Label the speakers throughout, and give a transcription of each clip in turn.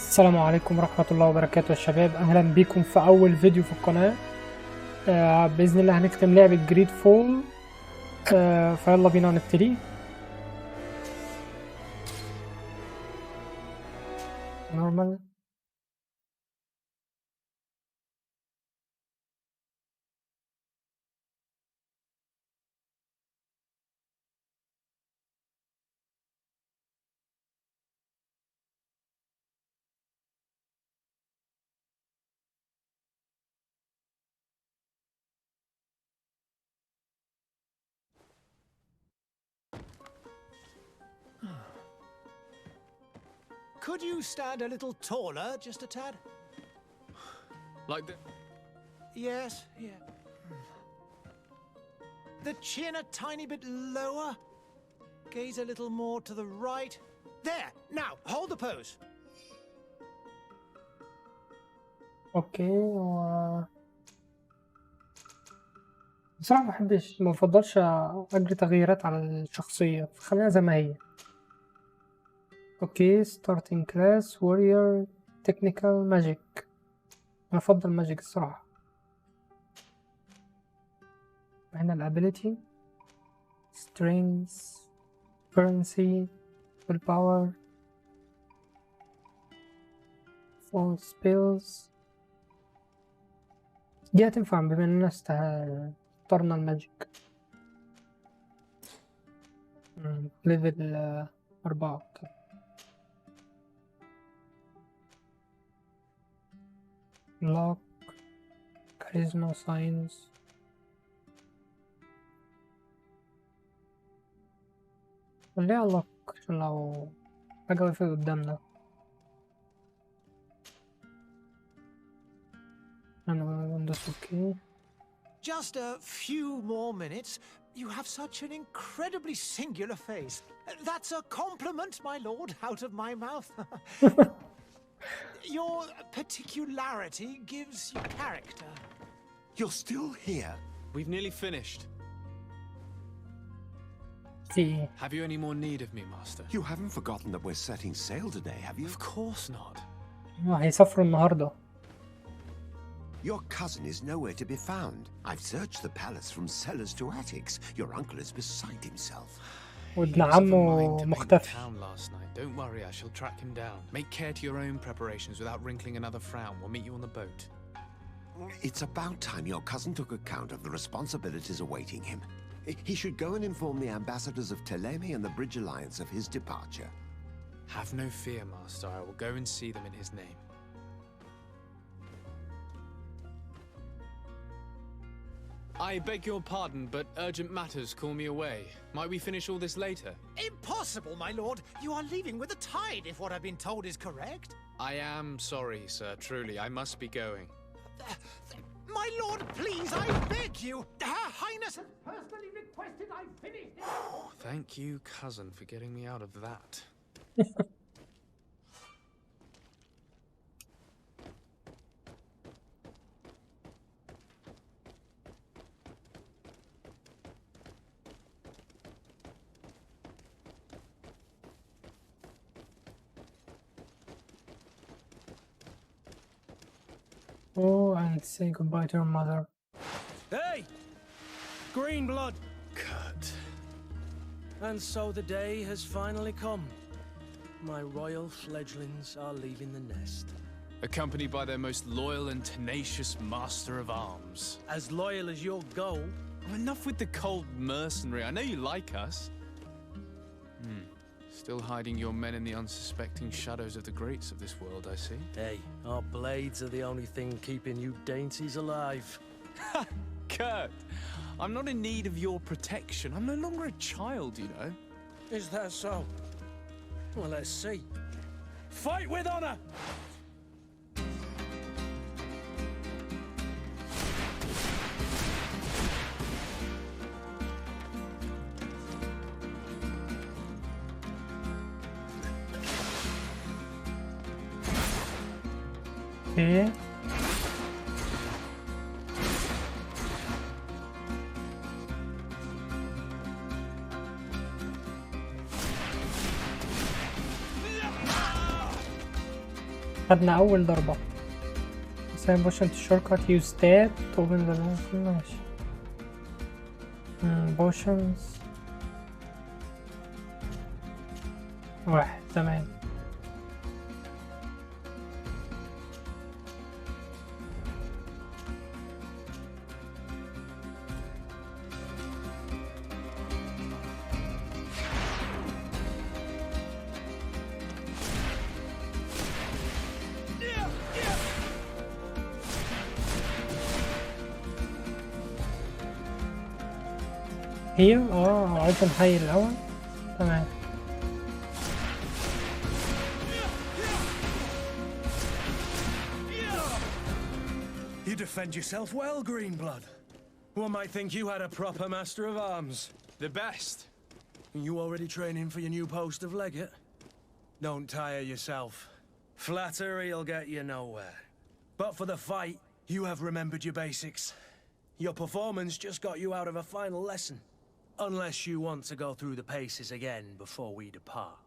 Speaker 1: السلام عليكم ورحمة الله وبركاته يا شباب، أهلا بكم في أول فيديو في القناة. بإذن الله هنختم لعبة جريد فول. فيلا بينا نبتدي. نورمال.
Speaker 2: Could you stand a little taller, just a tad?
Speaker 3: Like the...
Speaker 2: Yes, yeah. The chin a tiny bit lower. Gaze a little more to the right. There! Now, hold the pose.
Speaker 1: اوكي. بصراحة ما بفضلش أجري تغييرات على الشخصية، فخليها زي ما هي. اوكي، starting class warrior technical magic. أنا أفضل ماجيك الصراحة. هنا الابيليتي strength currency willpower full spells. دي هتنفع بما اننا اخترنا الماجيك. ليفل 4. lock charisma science. خليها lock عشان لو حاجة وقفت قدامنا. that's okay.
Speaker 2: Just a few more minutes. You have such an incredibly singular face. That's a compliment, my lord, out of my mouth. Your particularity gives you character.
Speaker 4: You're still here?
Speaker 3: We've nearly finished.
Speaker 1: See.
Speaker 3: Have you any more need of me, Master?
Speaker 4: You haven't forgotten that we're setting sail today, have you?
Speaker 3: Of course not.
Speaker 1: هيسافروا النهارده.
Speaker 4: Your cousin is nowhere to be found. I've searched the palace from cellars to attics. Your uncle is beside himself.
Speaker 1: وابن عمه مختفي.
Speaker 3: Last night. Don't worry, I shall track him down. Make care to your own preparations without wrinkling another frown. We'll meet you on the boat.
Speaker 4: It's about time your cousin took account of the responsibilities awaiting him. He should go and inform the ambassadors of Telemi and the Bridge Alliance of his departure.
Speaker 3: Have no fear, Master. I will go and see them in his name. I beg your pardon, but urgent matters call me away. Might we finish all this later?
Speaker 2: Impossible, my lord. You are leaving with the tide, if what I've been told is correct.
Speaker 3: I am sorry, sir. Truly, I must be going.
Speaker 2: My lord, please, I beg you. Her Highness has personally requested I finish this.
Speaker 3: Thank you, cousin, for getting me out of that.
Speaker 1: Oh, and say goodbye to your mother.
Speaker 5: Hey! Green blood!
Speaker 3: Kurt.
Speaker 5: And so the day has finally come. My royal fledglings are leaving the nest.
Speaker 3: Accompanied by their most loyal and tenacious master of arms.
Speaker 5: As loyal as your goal.
Speaker 3: Enough with the cold mercenary. I know you like us. Still hiding your men in the unsuspecting shadows of the greats of this world, I see.
Speaker 5: Hey, our blades are the only thing keeping you dainties alive.
Speaker 3: Kurt, I'm not in need of your protection. I'm no longer a child, you know.
Speaker 5: Is that so? Well, let's see. Fight with honor!
Speaker 1: Okay. خدنا أول ضربة. ساين بوشن الشورت يوز تاب توبن ماشي. بوشنز 1 تمام. هي عايز نحيي الأول تمام.
Speaker 5: You defend yourself well, Greenblood. One might think you had a proper master of arms.
Speaker 3: The best.
Speaker 5: You already training for your new post of legate? Don't tire yourself. Flattery'll get you nowhere. But for the fight, you have remembered your basics. Your performance just got you out of a final lesson. Unless you want to go through the paces again before we depart.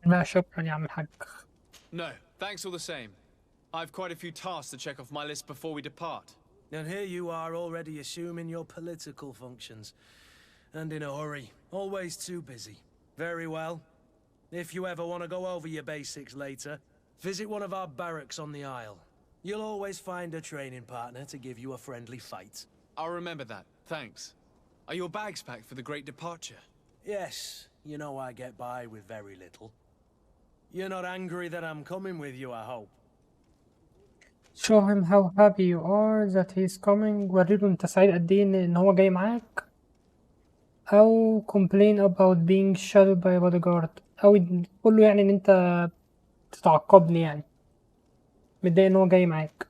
Speaker 1: لا شكرا يا عم الحاج.
Speaker 3: No, thanks all the same. I've quite a few tasks to check off my list before we depart.
Speaker 5: And here you are already assuming your political functions. And in a hurry, always too busy. Very well. If you ever want to go over your basics later, visit one of our barracks on the Isle. You'll always find a training partner to give you a friendly fight.
Speaker 3: I'll remember that, thanks. Are your bags packed for the great departure?
Speaker 5: Yes, you know I get by with very little. You're not angry that I'm coming with you, I hope.
Speaker 1: Show him how happy you are that he's coming. وريله انت سعيد قد ايه ان هو جاي معاك. او complain about being shadowed by a bodyguard. او تقول له يعني ان انت تتعقبني يعني. متضايق ان هو جاي معاك.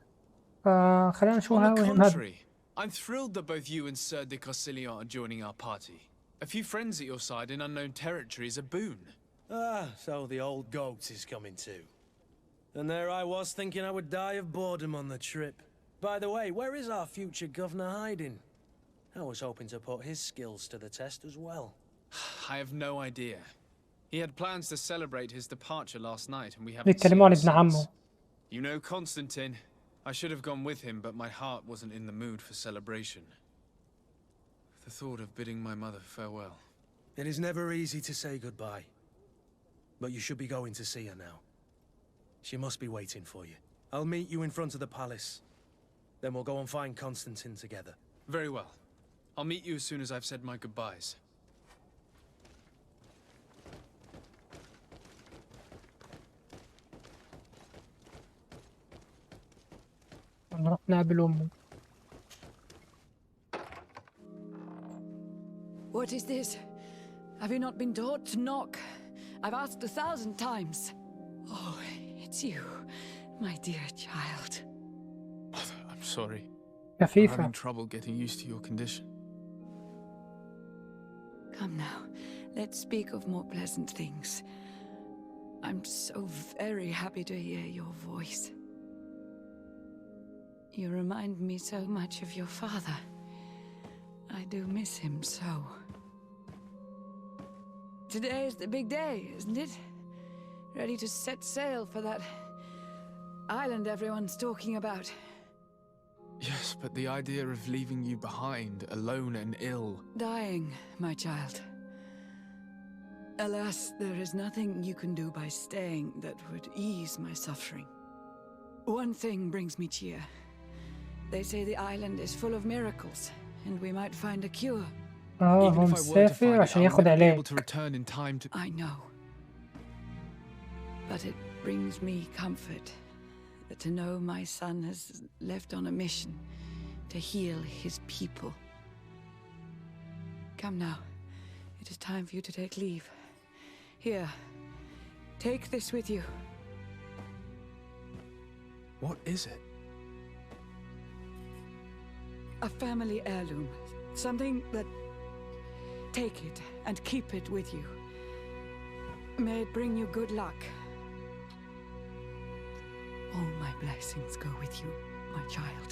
Speaker 1: فخلينا نشوف how him happy.
Speaker 3: I'm thrilled that both you and Sir de Corsilion are joining our party. A few friends at your side in unknown territory is a boon.
Speaker 5: Ah, so the old goat is coming too. And there I was thinking I would die of boredom on the trip. By the way, where is our future governor hiding? I was hoping to put his skills to the test as well.
Speaker 3: I have no idea. He had plans to celebrate his departure last night and we haven't
Speaker 1: بيتكلموا عن
Speaker 3: seen
Speaker 1: ابن
Speaker 3: him since.
Speaker 1: عمه.
Speaker 3: You know Constantine. I should have gone with him, but my heart wasn't in the mood for celebration. The thought of bidding my mother farewell.
Speaker 5: It is never easy to say goodbye. But you should be going to see her now. She must be waiting for you. I'll meet you in front of the palace. Then we'll go and find Constantine together.
Speaker 3: Very well. I'll meet you as soon as I've said my goodbyes.
Speaker 1: نروح نقابل أمه.
Speaker 6: What is this? Have you not been taught to knock? I've asked 1,000 times. Oh, it's you, my dear child.
Speaker 3: Mother, I'm sorry. I'm
Speaker 1: خفيفة.
Speaker 3: having trouble getting used to your condition.
Speaker 6: Come now, let's speak of more pleasant things. I'm so very happy to hear your voice. You remind me so much of your father. I do miss him so. Today is the big day, isn't it? Ready to set sail for that island everyone's talking about.
Speaker 3: Yes, but the idea of leaving you behind, alone and ill.
Speaker 6: Dying, my child. Alas, there is nothing you can do by staying that would ease my suffering. One thing brings me cheer. They say the island is full of miracles, and we might find a cure.
Speaker 1: هو
Speaker 3: Even if I were to
Speaker 1: مسافر
Speaker 3: find it,
Speaker 1: عشان
Speaker 3: I'll
Speaker 1: ياخد
Speaker 3: never be able
Speaker 1: علاج.
Speaker 3: to return in time to...
Speaker 6: I know. But it brings me comfort to know my son has left on a mission to heal his people. Come now. It is time for you to take leave. Here, take this with you.
Speaker 3: What is it?
Speaker 6: A family heirloom. Something that... Take it and keep it with you. May it bring you good luck. All my blessings go with you, my child.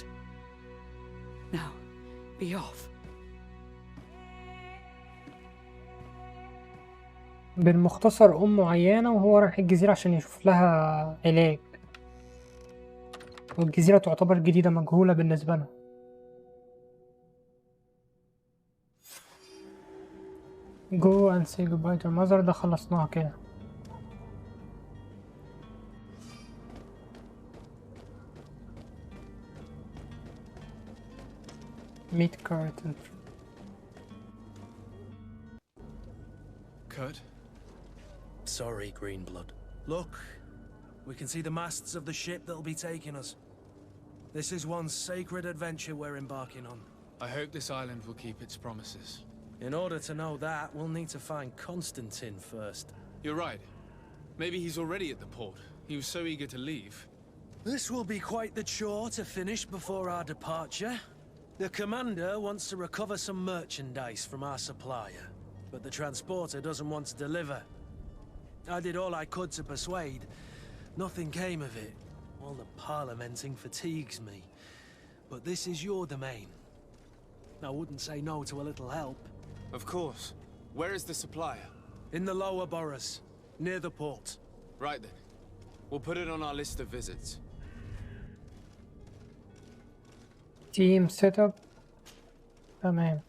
Speaker 6: Now, be off.
Speaker 1: بالمختصر معينة وهو رايح الجزيرة عشان يشوف لها علاج، والجزيرة تعتبر جديدة مجهولة بالنسبة لنا. Go and say goodbye to your mother، ده خلصناها كده. Meet Kurt.
Speaker 3: Kurt?
Speaker 5: Sorry, Greenblood. Look, we can see the masts of the ship that'll be taking us. This is one sacred adventure we're embarking on.
Speaker 3: I hope this island will keep its promises.
Speaker 5: In order to know that, we'll need to find Constantine first.
Speaker 3: You're right. Maybe he's already at the port. He was so eager to leave.
Speaker 5: This will be quite the chore to finish before our departure. The commander wants to recover some merchandise from our supplier, but the transporter doesn't want to deliver. I did all I could to persuade. Nothing came of it. All the parliamenting fatigues me. But this is your domain. I wouldn't say no to a little help.
Speaker 3: Of course. Where is the supplier?
Speaker 5: In the lower boroughs, near the port.
Speaker 3: Right then. We'll put it on our list of visits.
Speaker 1: Team setup. تمام.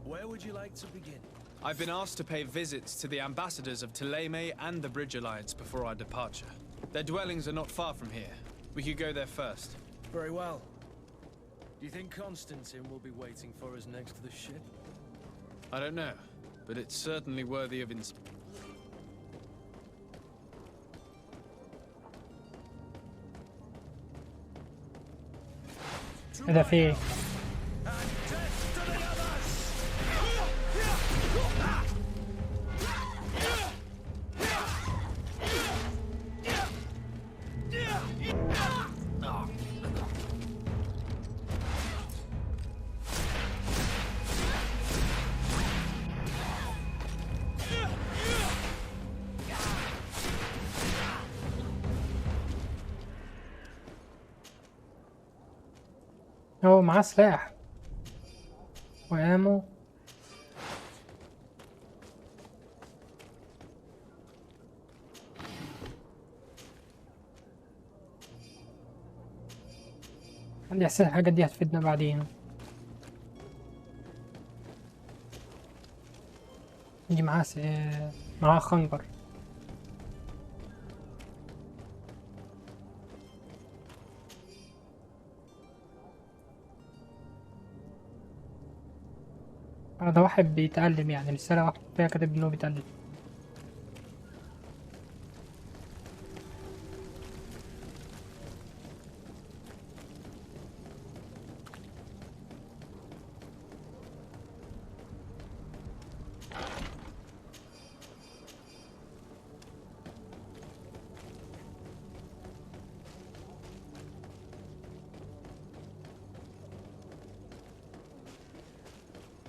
Speaker 5: Where would you like to begin?
Speaker 3: I've been asked to pay visits to the ambassadors of Theleme and the Bridge Alliance before our departure. Their dwellings are not far from here. We could go there first.
Speaker 5: Very well. Do you think Constantine will be waiting for us next to the ship?
Speaker 3: I don't know, but it's certainly worthy of
Speaker 1: ده في ايه؟ هو معاه سلاح وامو. عندي احساس الحاجات دي هتفيدنا بعدين. دي معاه خنجر. ده واحد بيتعلم، يعني رسالة واحد فيها كاتب انه بيتعلم.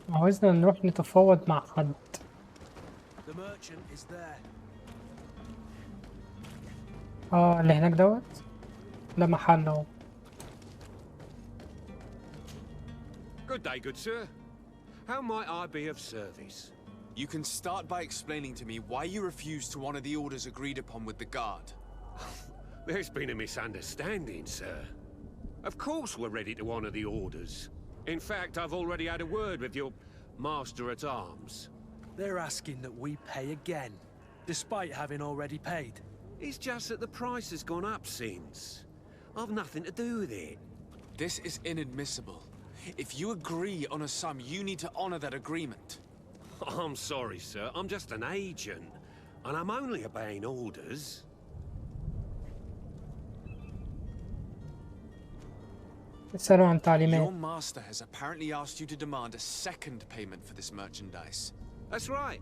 Speaker 1: عاوزنا نروح نتفاوض مع حد.
Speaker 5: The merchant is there.
Speaker 1: اللي هناك دوت ده محل اهو.
Speaker 7: Good day, good sir. How might I be of service?
Speaker 3: You can start by explaining to me why you refused to honor the orders agreed upon with the guard.
Speaker 7: There's been a misunderstanding, sir. Of course we're ready to honor the orders. In fact, I've already had a word with your master-at-arms.
Speaker 5: They're asking that we pay again, despite having already paid.
Speaker 7: It's just that the price has gone up since. I've nothing to do with it.
Speaker 3: This is inadmissible. If you agree on a sum, you need to honor that agreement.
Speaker 7: I'm sorry, sir. I'm just an agent, and I'm only obeying orders.
Speaker 1: اسألوا عن
Speaker 3: Your
Speaker 1: تعليمات.
Speaker 3: master has apparently asked you to demand a second payment for this merchandise.
Speaker 7: That's right.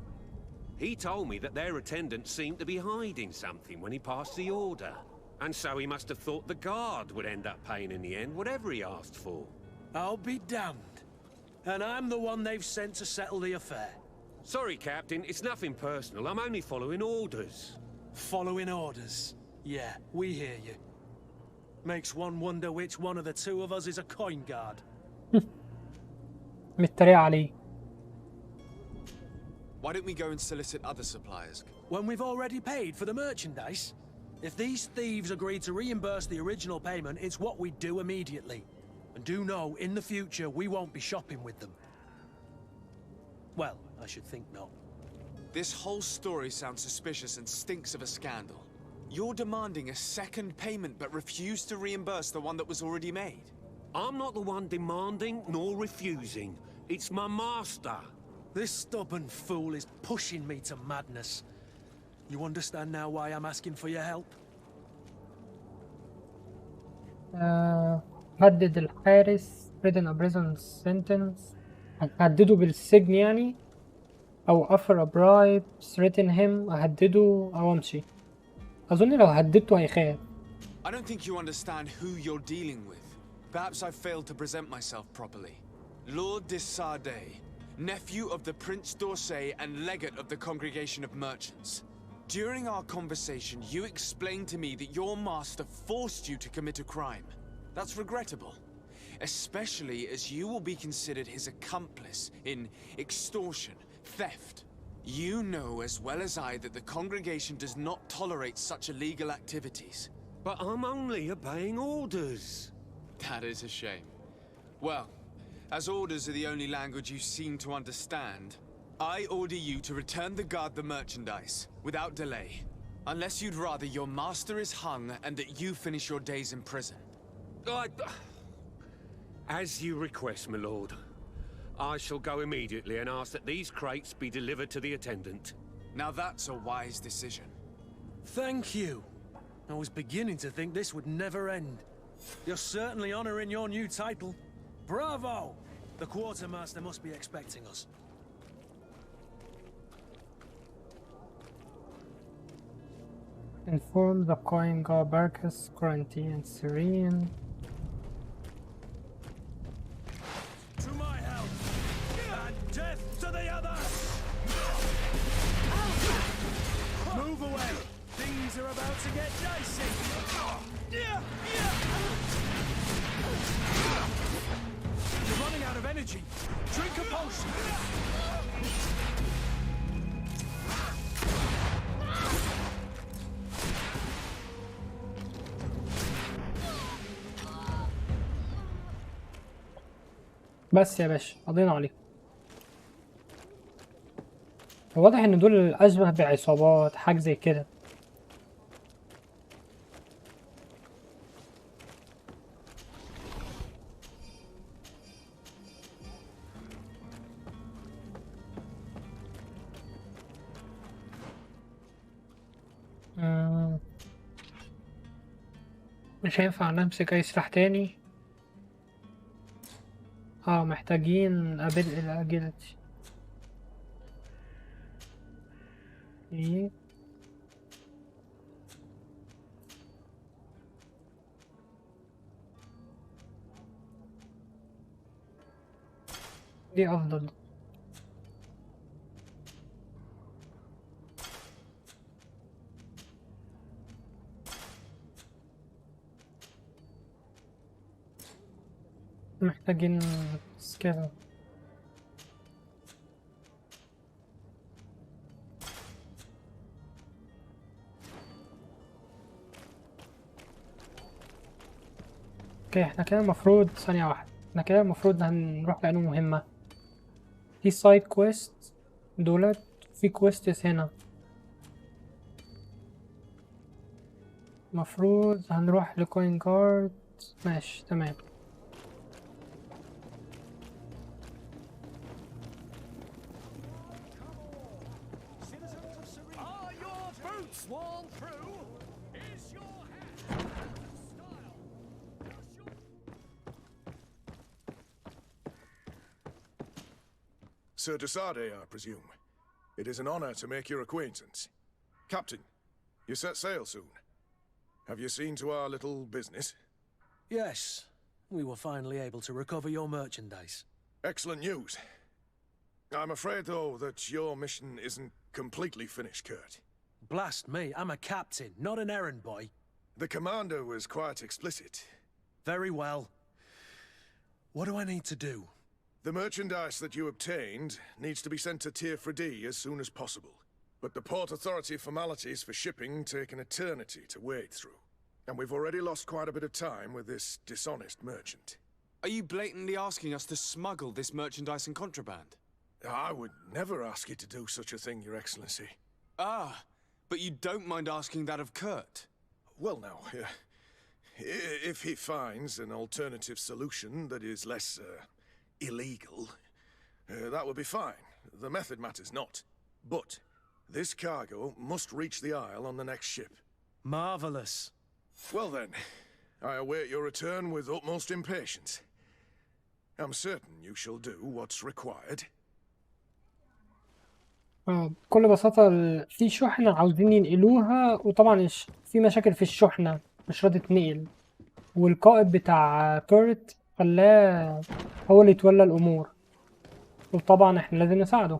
Speaker 7: He told me that their attendants seemed to be hiding something when he passed the order. And so he must have thought the guard would end up paying in the end whatever he asked for.
Speaker 5: I'll be damned. And I'm the one they've sent to settle the affair.
Speaker 7: Sorry, Captain, it's nothing personal. I'm only following orders.
Speaker 5: Following orders. Yeah, we hear you. Makes one wonder which one of the two of us is a coin guard.
Speaker 1: متريق عليه.
Speaker 3: Why don't we go and solicit other suppliers?
Speaker 5: When we've already paid for the merchandise? If these thieves agreed to reimburse the original payment, it's what we do immediately. And do know, in the future, we won't be shopping with them. Well, I should think not.
Speaker 3: This whole story sounds suspicious and stinks of a scandal. You're demanding a second payment but refuse to reimburse the one that was already made.
Speaker 7: I'm not the one demanding nor refusing. It's my master.
Speaker 5: This stubborn fool is pushing me to madness. You understand now why I'm asking for your help?
Speaker 1: هدد الحارس written a prison sentence. هدده بالسجن يعني، أو offer a bribe threaten him. أهدده أو أمشي. أظن لو هددته هيخاف.
Speaker 3: I don't think you understand who you're dealing with. Perhaps I failed to present myself properly. Lord de Sardet, nephew of the Prince d'Orsay and legate of the Congregation of Merchants. During our conversation, you explained to me that your master forced you to commit a crime. That's regrettable, especially as you will be considered his accomplice in extortion, theft. You know as well as I that the congregation does not tolerate such illegal activities.
Speaker 7: But I'm only obeying orders.
Speaker 3: That is a shame. Well, as orders are the only language you seem to understand, I order you to return the guard the merchandise, without delay. Unless you'd rather your master is hung and that you finish your days in prison.
Speaker 7: As you request, my lord. I shall go immediately and ask that these crates be delivered to the attendant.
Speaker 3: Now that's a wise decision.
Speaker 5: Thank you. I was beginning to think this would never end. You're certainly honoring your new title. Bravo! The quartermaster must be expecting us.
Speaker 1: Inform the coin guard Barcus, quarantine and Serene.
Speaker 5: To my help! And death to the others! Move away! Things are about to get dicey! You're running out of energy! Drink a potion!
Speaker 1: بس يا باشا قضينا عليه. واضح ان دول اشبه بعصابات حاجه زي كده. مش هينفع نمسك اي سلاح تاني. محتاجين ابدء الاجيلتي. ايه دي افضل. محتاجين سكيل. اوكي احنا كده المفروض ثانية واحدة، احنا كده المفروض هنروح لأنه مهمة. في سايد كويست دولت، في كويستس هنا. المفروض هنروح لكوين جارد. ماشي تمام.
Speaker 8: Sir de Sardet, I presume. It is an honor to make your acquaintance. Captain, you set sail soon. Have you seen to our little business?
Speaker 5: Yes. We were finally able to recover your merchandise.
Speaker 8: Excellent news. I'm afraid, though, that your mission isn't completely finished, Kurt.
Speaker 5: Blast me, I'm a captain, not an errand boy.
Speaker 8: The commander was quite explicit.
Speaker 5: Very well. What do I need to do?
Speaker 8: The merchandise that you obtained needs to be sent to Tier 4D as soon as possible. But the Port Authority formalities for shipping take an eternity to wade through. And we've already lost quite a bit of time with this dishonest merchant.
Speaker 3: Are you blatantly asking us to smuggle this merchandise and contraband?
Speaker 8: I would never ask you to do such a thing, Your Excellency.
Speaker 3: Ah, but you don't mind asking that of Kurt?
Speaker 8: Well now, if he finds an alternative solution that is less, illegal, that would be fine. The method matters not. But this cargo must reach the Isle on the next ship.
Speaker 5: Marvelous.
Speaker 8: Well then, I await your return with utmost impatience. I'm certain you shall do what's required.
Speaker 1: بكل بساطة في شحنة عاوزين ينقلوها، وطبعا في مشاكل في الشحنة مش راضي تنقل، والقائد بتاع كورت خلاه هو اللي يتولى الأمور، وطبعا احنا لازم نساعده.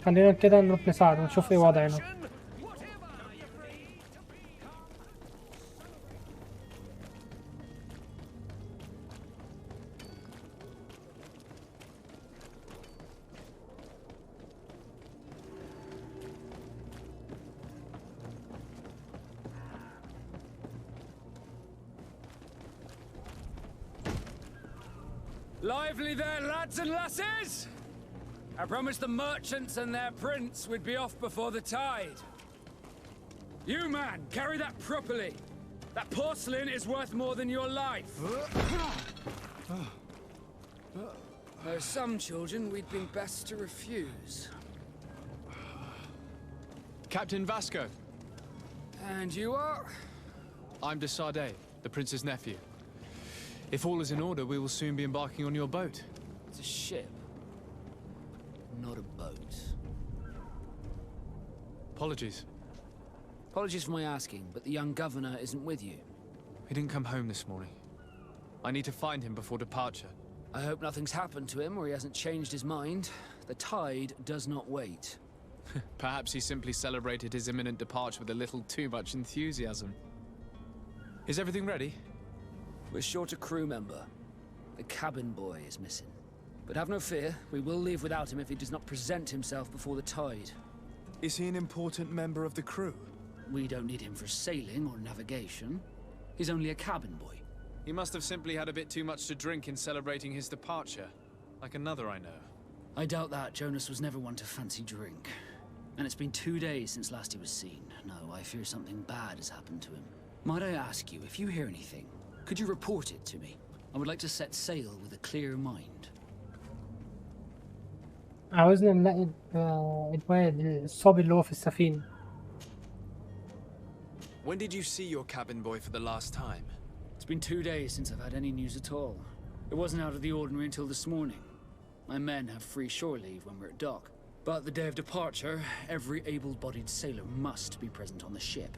Speaker 1: خلينا كده نروح نساعده ونشوف ايه وضعنا.
Speaker 9: Lively there, lads and lasses! I promised the merchants and their prince we'd be off before the tide. You, man, carry that properly. That porcelain is worth more than your life. There are some children we'd been best to refuse.
Speaker 3: Captain Vasco.
Speaker 9: And you are?
Speaker 3: I'm de Sardet, the prince's nephew. If all is in order, we will soon be embarking on your boat.
Speaker 9: It's a ship, not a boat.
Speaker 3: Apologies.
Speaker 9: Apologies for my asking, but the young governor isn't with you.
Speaker 3: He didn't come home this morning. I need to find him before departure.
Speaker 9: I hope nothing's happened to him or he hasn't changed his mind. The tide does not wait.
Speaker 3: Perhaps he simply celebrated his imminent departure with a little too much enthusiasm. Is everything ready?
Speaker 9: We're short a crew member. The cabin boy is missing. But have no fear, we will leave without him if he does not present himself before the tide.
Speaker 3: Is he an important member of the crew?
Speaker 9: We don't need him for sailing or navigation. He's only a cabin boy.
Speaker 3: He must have simply had a bit too much to drink in celebrating his departure. Like another I know.
Speaker 9: I doubt that. Jonas was never one to fancy drink. And it's been 2 days since last he was seen. No, I fear something bad has happened to him. Might I ask you, if you hear anything, could you report it to me? I would like to set sail with a clear mind.
Speaker 1: عاوزنا نلاقي الواد الصبي اللي هو في السفينة.
Speaker 3: When did you see your cabin boy for the last time?
Speaker 9: It's been 2 days since I've had any news at all. It wasn't out of the ordinary until this morning. My men have free shore leave when we're at dock. But the day of departure, every able-bodied sailor must be present on the ship.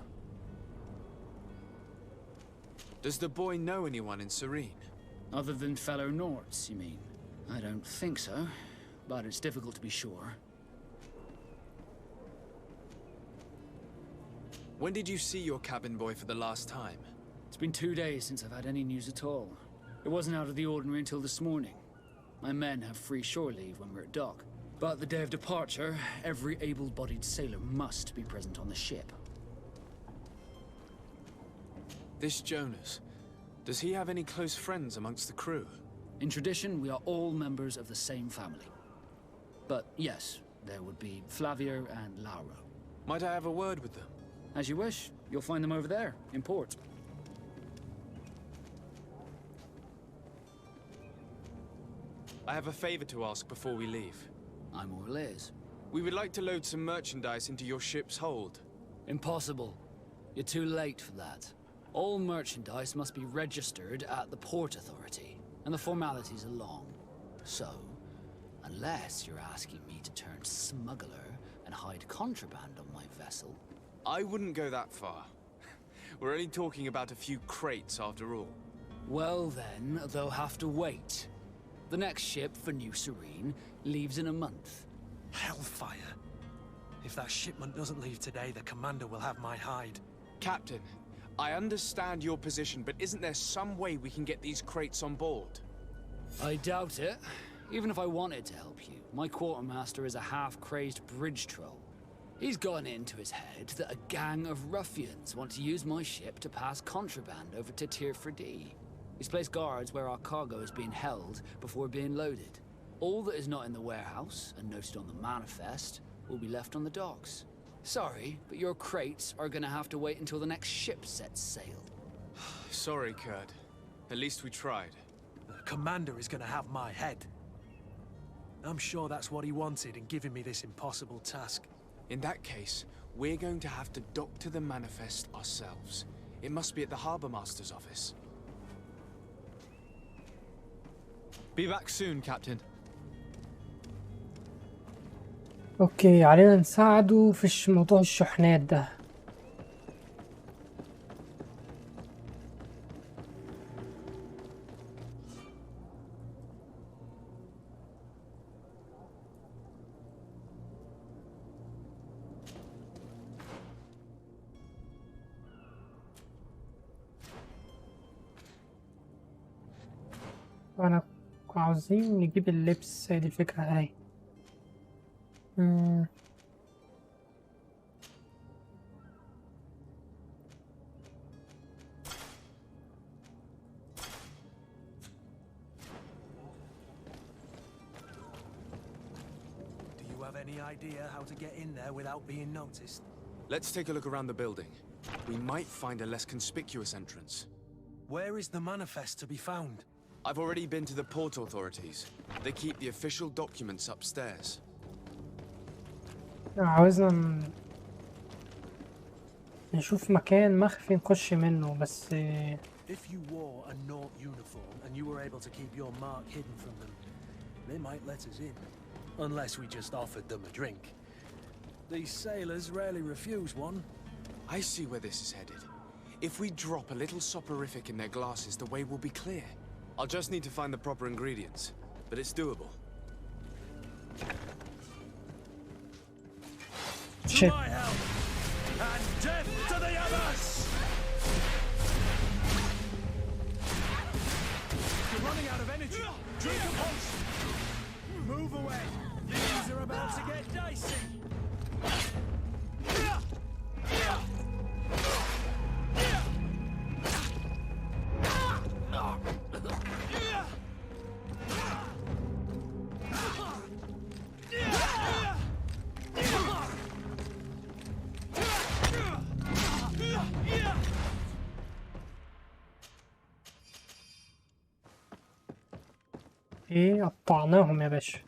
Speaker 3: Does the boy know anyone in Serene?
Speaker 9: Other than fellow Norts, you mean? I don't think so, but it's difficult to be sure.
Speaker 3: When did you see your cabin boy for the last time?
Speaker 9: It's been 2 days since I've had any news at all. It wasn't out of the ordinary until this morning. My men have free shore leave when we're at dock. But the day of departure, every able-bodied sailor must be present on the ship.
Speaker 3: This Jonas, does he have any close friends amongst the crew?
Speaker 9: In tradition, we are all members of the same family. But yes, there would be Flavio and Lauro.
Speaker 3: Might I have a word with them?
Speaker 9: As you wish. You'll find them over there, in port.
Speaker 3: I have a favor to ask before we leave.
Speaker 9: I'm all ears.
Speaker 3: We would like to load some merchandise into your ship's hold.
Speaker 9: Impossible. You're too late for that. All merchandise must be registered at the Port Authority, and the formalities are long. So, unless you're asking me to turn smuggler and hide contraband on my vessel...
Speaker 3: I wouldn't go that far. We're only talking about a few crates after all.
Speaker 9: Well then, they'll have to wait. The next ship for New Serene leaves in a month.
Speaker 5: Hellfire. If that shipment doesn't leave today, the commander will have my hide.
Speaker 3: Captain, I understand your position, but isn't there some way we can get these crates on board?
Speaker 9: I doubt it. Even if I wanted to help you, my quartermaster is a half-crazed bridge troll. He's gotten it into his head that a gang of ruffians want to use my ship to pass contraband over to Tier 4D. He's placed guards where our cargo is being held before being loaded. All that is not in the warehouse and noted on the manifest will be left on the docks. Sorry, but your crates are gonna have to wait until the next ship sets sail.
Speaker 3: Sorry, Kurt. At least we tried.
Speaker 5: The commander is gonna have my head. I'm sure that's what he wanted in giving me this impossible task.
Speaker 3: In that case, we're going to have to doctor the manifest ourselves. It must be at the Harbour Master's office. Be back soon, Captain.
Speaker 1: اوكي، علينا نساعده في موضوع الشحنات ده. وانا عاوزين نجيب اللبس، هي دي الفكرة هاي.
Speaker 5: Any idea how to get in there without being noticed?
Speaker 3: Let's take a look around the building. We might find a less conspicuous entrance.
Speaker 5: Where is the manifest to be found?
Speaker 3: I've already been to the port authorities. They keep the official documents upstairs.
Speaker 1: عاوزنا نشوف مكان مخفي نخش منه بس.
Speaker 5: If you wore a Nort uniform and you were able to keep your mark hidden from them, they might let us in. Unless we just offered them a drink. These sailors rarely refuse one.
Speaker 3: I see where this is headed. If we drop a little soporific in their glasses, the way will be clear. I'll just need to find the proper ingredients, but it's doable.
Speaker 5: To my help, and death to the others! You're running out of energy. Drink a potion. Move away. Things are about to get dicey.
Speaker 1: ايه، قطعناهم يا باشا.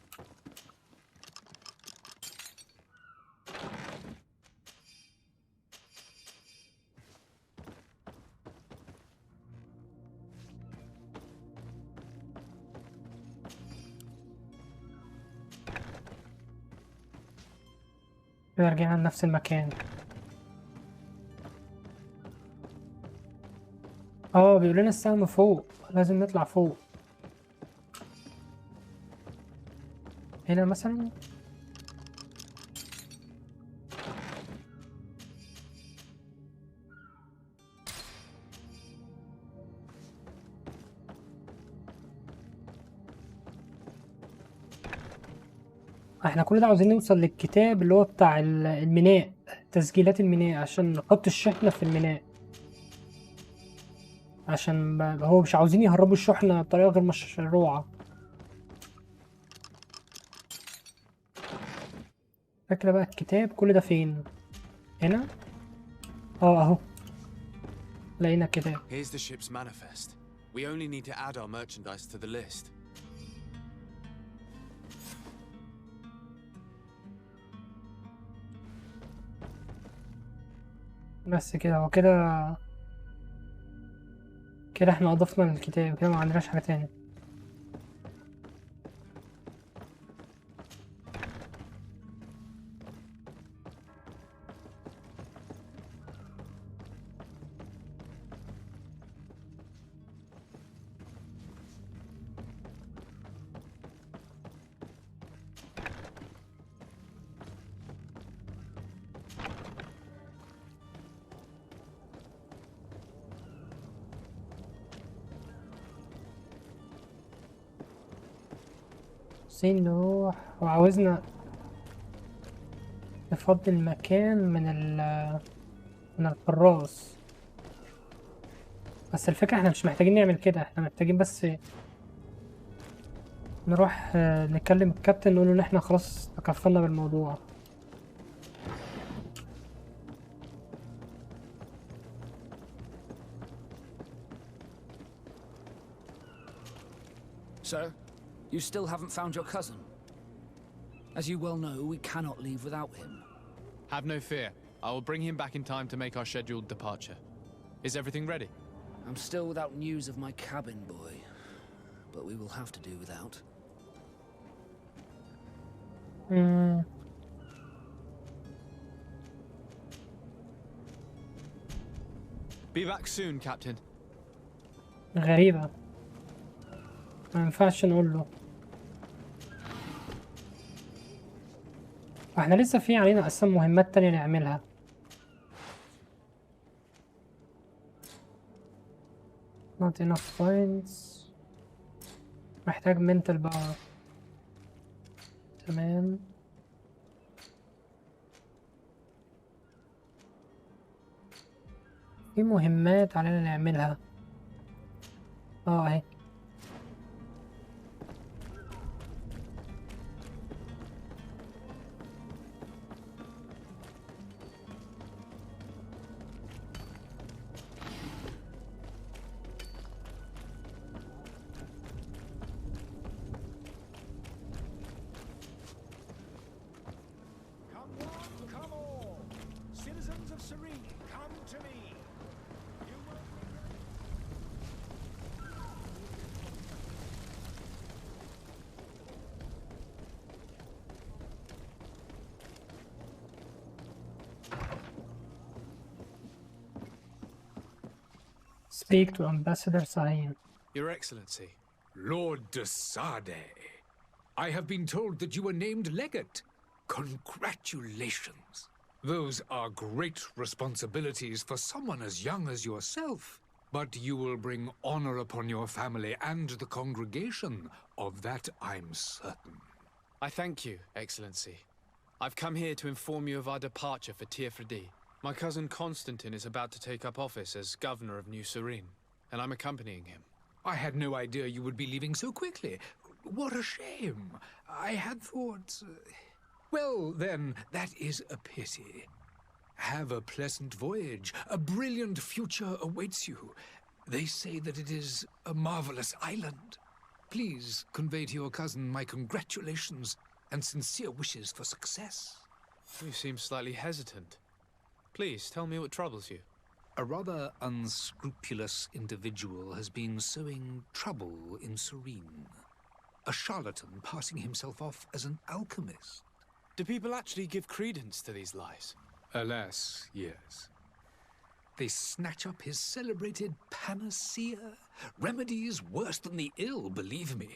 Speaker 1: كده رجعنا لنفس المكان. بيقول لنا السهم فوق، لازم نطلع فوق. هنا مثلا. احنا كل ده عاوزين نوصل للكتاب اللي هو بتاع الميناء، تسجيلات الميناء، عشان نحط الشحنة في الميناء، عشان هو مش عاوزين يهربوا الشحنة بطريقة غير مشروعة. فاكرة بقى الكتاب كل ده فين؟ هنا؟ اهو لقينا الكتاب.
Speaker 3: Here's the ship's manifest. We only need to add our merchandise to the list.
Speaker 1: بس كده، هو كده احنا اضفنا للكتاب، كده ما عندناش حاجة تاني. عاوزين نروح وعاوزنا نفضي المكان من الحراس. بس الفكرة احنا مش محتاجين نعمل كده، احنا محتاجين بس نروح نكلم الكابتن نقوله ان احنا خلاص تكفلنا بالموضوع.
Speaker 9: Sir, you still haven't found your cousin. As you well know, we cannot leave without him.
Speaker 3: Have no fear. I will bring him back in time to make our scheduled departure. Is everything ready?
Speaker 9: I'm still without news of my cabin boy, but we will have to do without.
Speaker 3: Be back soon, Captain.
Speaker 1: غريبة، ما ينفعش نقول له. احنا لسه في علينا اصلا مهمات تانية نعملها. not enough points. محتاج mental power. تمام. في مهمات علينا نعملها. اهي.
Speaker 2: Come all! Citizens of Serene, come to me! You will...
Speaker 1: Speak to Ambassador Sahin.
Speaker 3: Your Excellency.
Speaker 10: Lord de Sade, I have been told that you were named legate. Congratulations. Those are great responsibilities for someone as young as yourself. But you will bring honor upon your family and the congregation. Of that I'm certain.
Speaker 3: I thank you, Excellency. I've come here to inform you of our departure for Tiefredi. My cousin Constantine is about to take up office as governor of New Serene, and I'm accompanying him.
Speaker 10: I had no idea you would be leaving so quickly. What a shame. I had thought... Well, then, that is a pity. Have a pleasant voyage. A brilliant future awaits you. They say that it is a marvelous island. Please convey to your cousin my congratulations and sincere wishes for success.
Speaker 3: You seem slightly hesitant. Please, tell me what troubles you.
Speaker 10: A rather unscrupulous individual has been sowing trouble in Serene. A charlatan passing himself off as an alchemist.
Speaker 3: Do people actually give credence to these lies?
Speaker 10: Alas, yes. They snatch up his celebrated panacea. Remedies worse than the ill, believe me.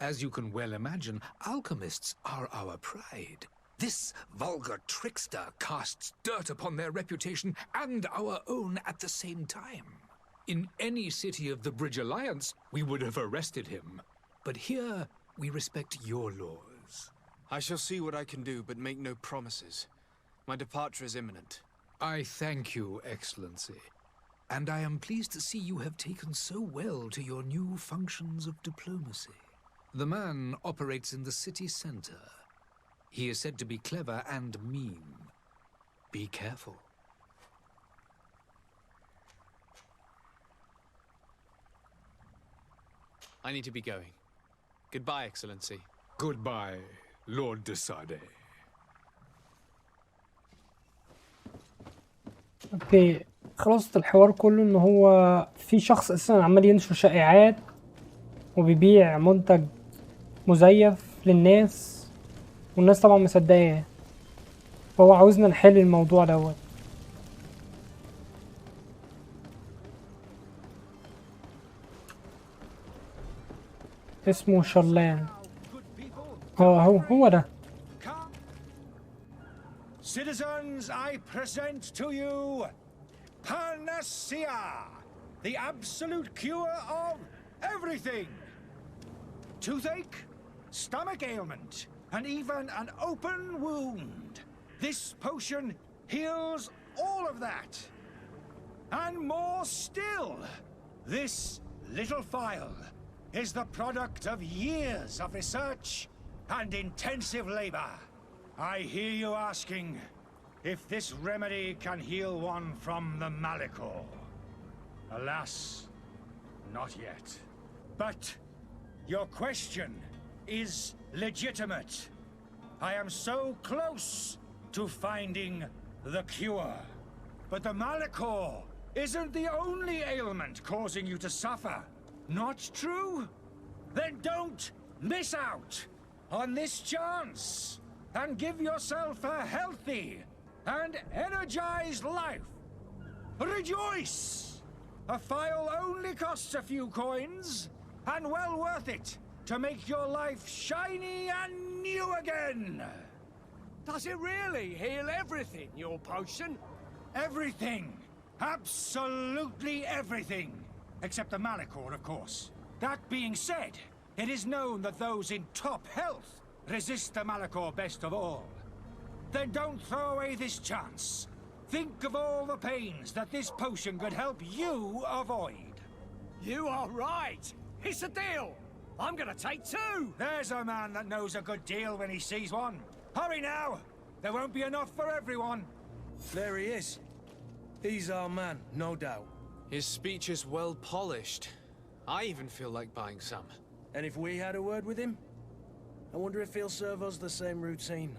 Speaker 10: As you can well imagine, alchemists are our pride. This vulgar trickster casts dirt upon their reputation and our own at the same time. In any city of the Bridge Alliance, we would have arrested him. But here, we respect your laws.
Speaker 3: I shall see what I can do, but make no promises. My departure is imminent.
Speaker 10: I thank you, Excellency. And I am pleased to see you have taken so well to your new functions of diplomacy. The man operates in the city center. He is said to be clever and mean. Be careful.
Speaker 3: I need to be going. Goodbye, Excellency.
Speaker 10: Goodbye, Lord de Sade.
Speaker 1: اوكي، خلاصة الحوار كله ان هو في شخص اساسا عمال ينشر شائعات وبيبيع منتج مزيف للناس والناس طبعا مصدقاه، فهو عاوزنا نحل الموضوع دوت. اسمه شارلان. هو ده.
Speaker 2: Citizens, I present to you Panacea, the absolute cure of everything. Toothache,
Speaker 11: stomach ailment, and even an open wound. This potion heals all of that. And more still, this little phial is the product of years of research and intensive labor. I hear you asking if this remedy can heal one from the Malachor. Alas, not yet. But your question is legitimate. I am so close to finding the cure. But the Malachor isn't the only ailment causing you to suffer. Not true? Then don't miss out on this chance and give yourself a healthy and energized life. Rejoice! A phial only costs a few coins, and well worth it to make your life shiny and new again.
Speaker 12: Does it really heal everything, your potion?
Speaker 11: Everything. Absolutely everything. Except the Malachor, of course. That being said, it is known that those in top health resist the Malachor best of all. Then don't throw away this chance. Think of all the pains that this potion could help you avoid.
Speaker 12: You are right. It's a deal. I'm gonna take two.
Speaker 11: There's a man that knows a good deal when he sees one. Hurry now. There won't be enough for everyone.
Speaker 5: There he is. He's our man, no doubt.
Speaker 3: His speech is well polished. I even feel like buying some.
Speaker 5: And if we had a word with him, I wonder if he'll serve us the same routine.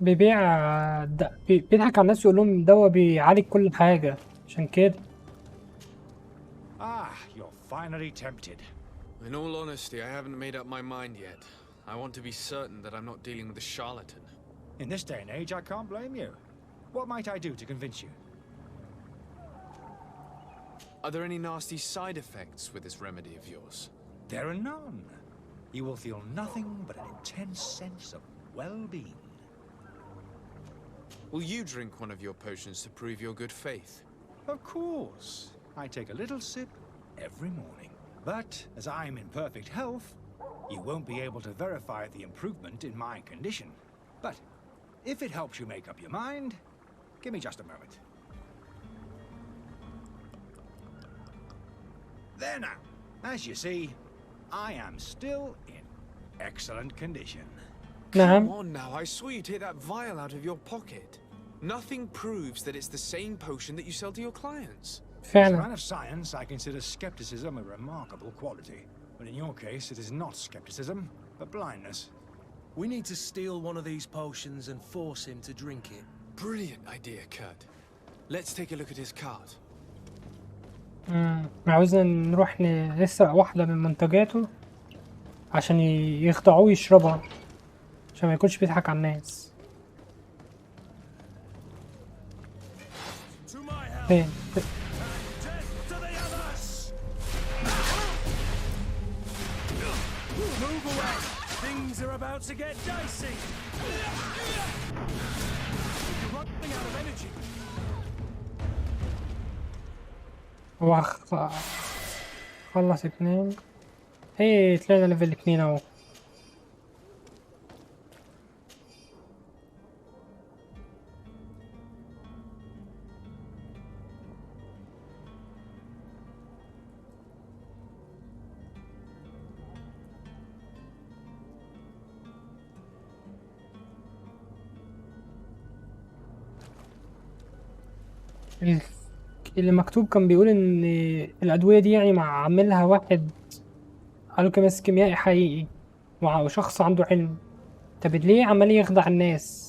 Speaker 1: بيضحك على الناس يقول لهم دواء بيعالج كل حاجة عشان كده.
Speaker 11: Ah, you're finally tempted.
Speaker 3: In all honesty, I haven't made up my mind yet. I want to be certain that I'm not dealing with a charlatan.
Speaker 11: In this day and age, I can't blame you. What might I do to convince you?
Speaker 3: Are there any nasty side effects with this remedy of yours?
Speaker 11: There are none. You will feel nothing but an intense sense of well-being.
Speaker 3: Will you drink one of your potions to prove your good faith?
Speaker 11: Of course. I take a little sip every morning. But as I'm in perfect health, you won't be able to verify the improvement in my condition. But if it helps you make up your mind, give me just a moment. There now. As you see, I am still in excellent condition.
Speaker 3: Come on now, I saw you take that vial out of your pocket. Nothing proves that it's the same potion that you sell to your clients.
Speaker 11: As a man of science, I consider skepticism a remarkable quality. But in your case, it is not skepticism, but blindness.
Speaker 5: We need to steal one of these potions and force him to drink it.
Speaker 3: Brilliant idea, Kurt. Let's take a look at his card.
Speaker 1: عاوزنا نروح نسرق واحدة من منتجاته عشان يخدعوه يشربها عشان ما يكونش بيضحك على الناس. فين؟
Speaker 11: Move away! Things are about to get dicey! You're running out of energy.
Speaker 1: هو خلص 2. ايه طلعنا ليفل 2 اهو. اللي مكتوب كان بيقول ان الادويه دي يعني عاملها واحد الكيميست كيميائي حقيقي وشخص عنده علم. طب ليه عمال يخدع الناس؟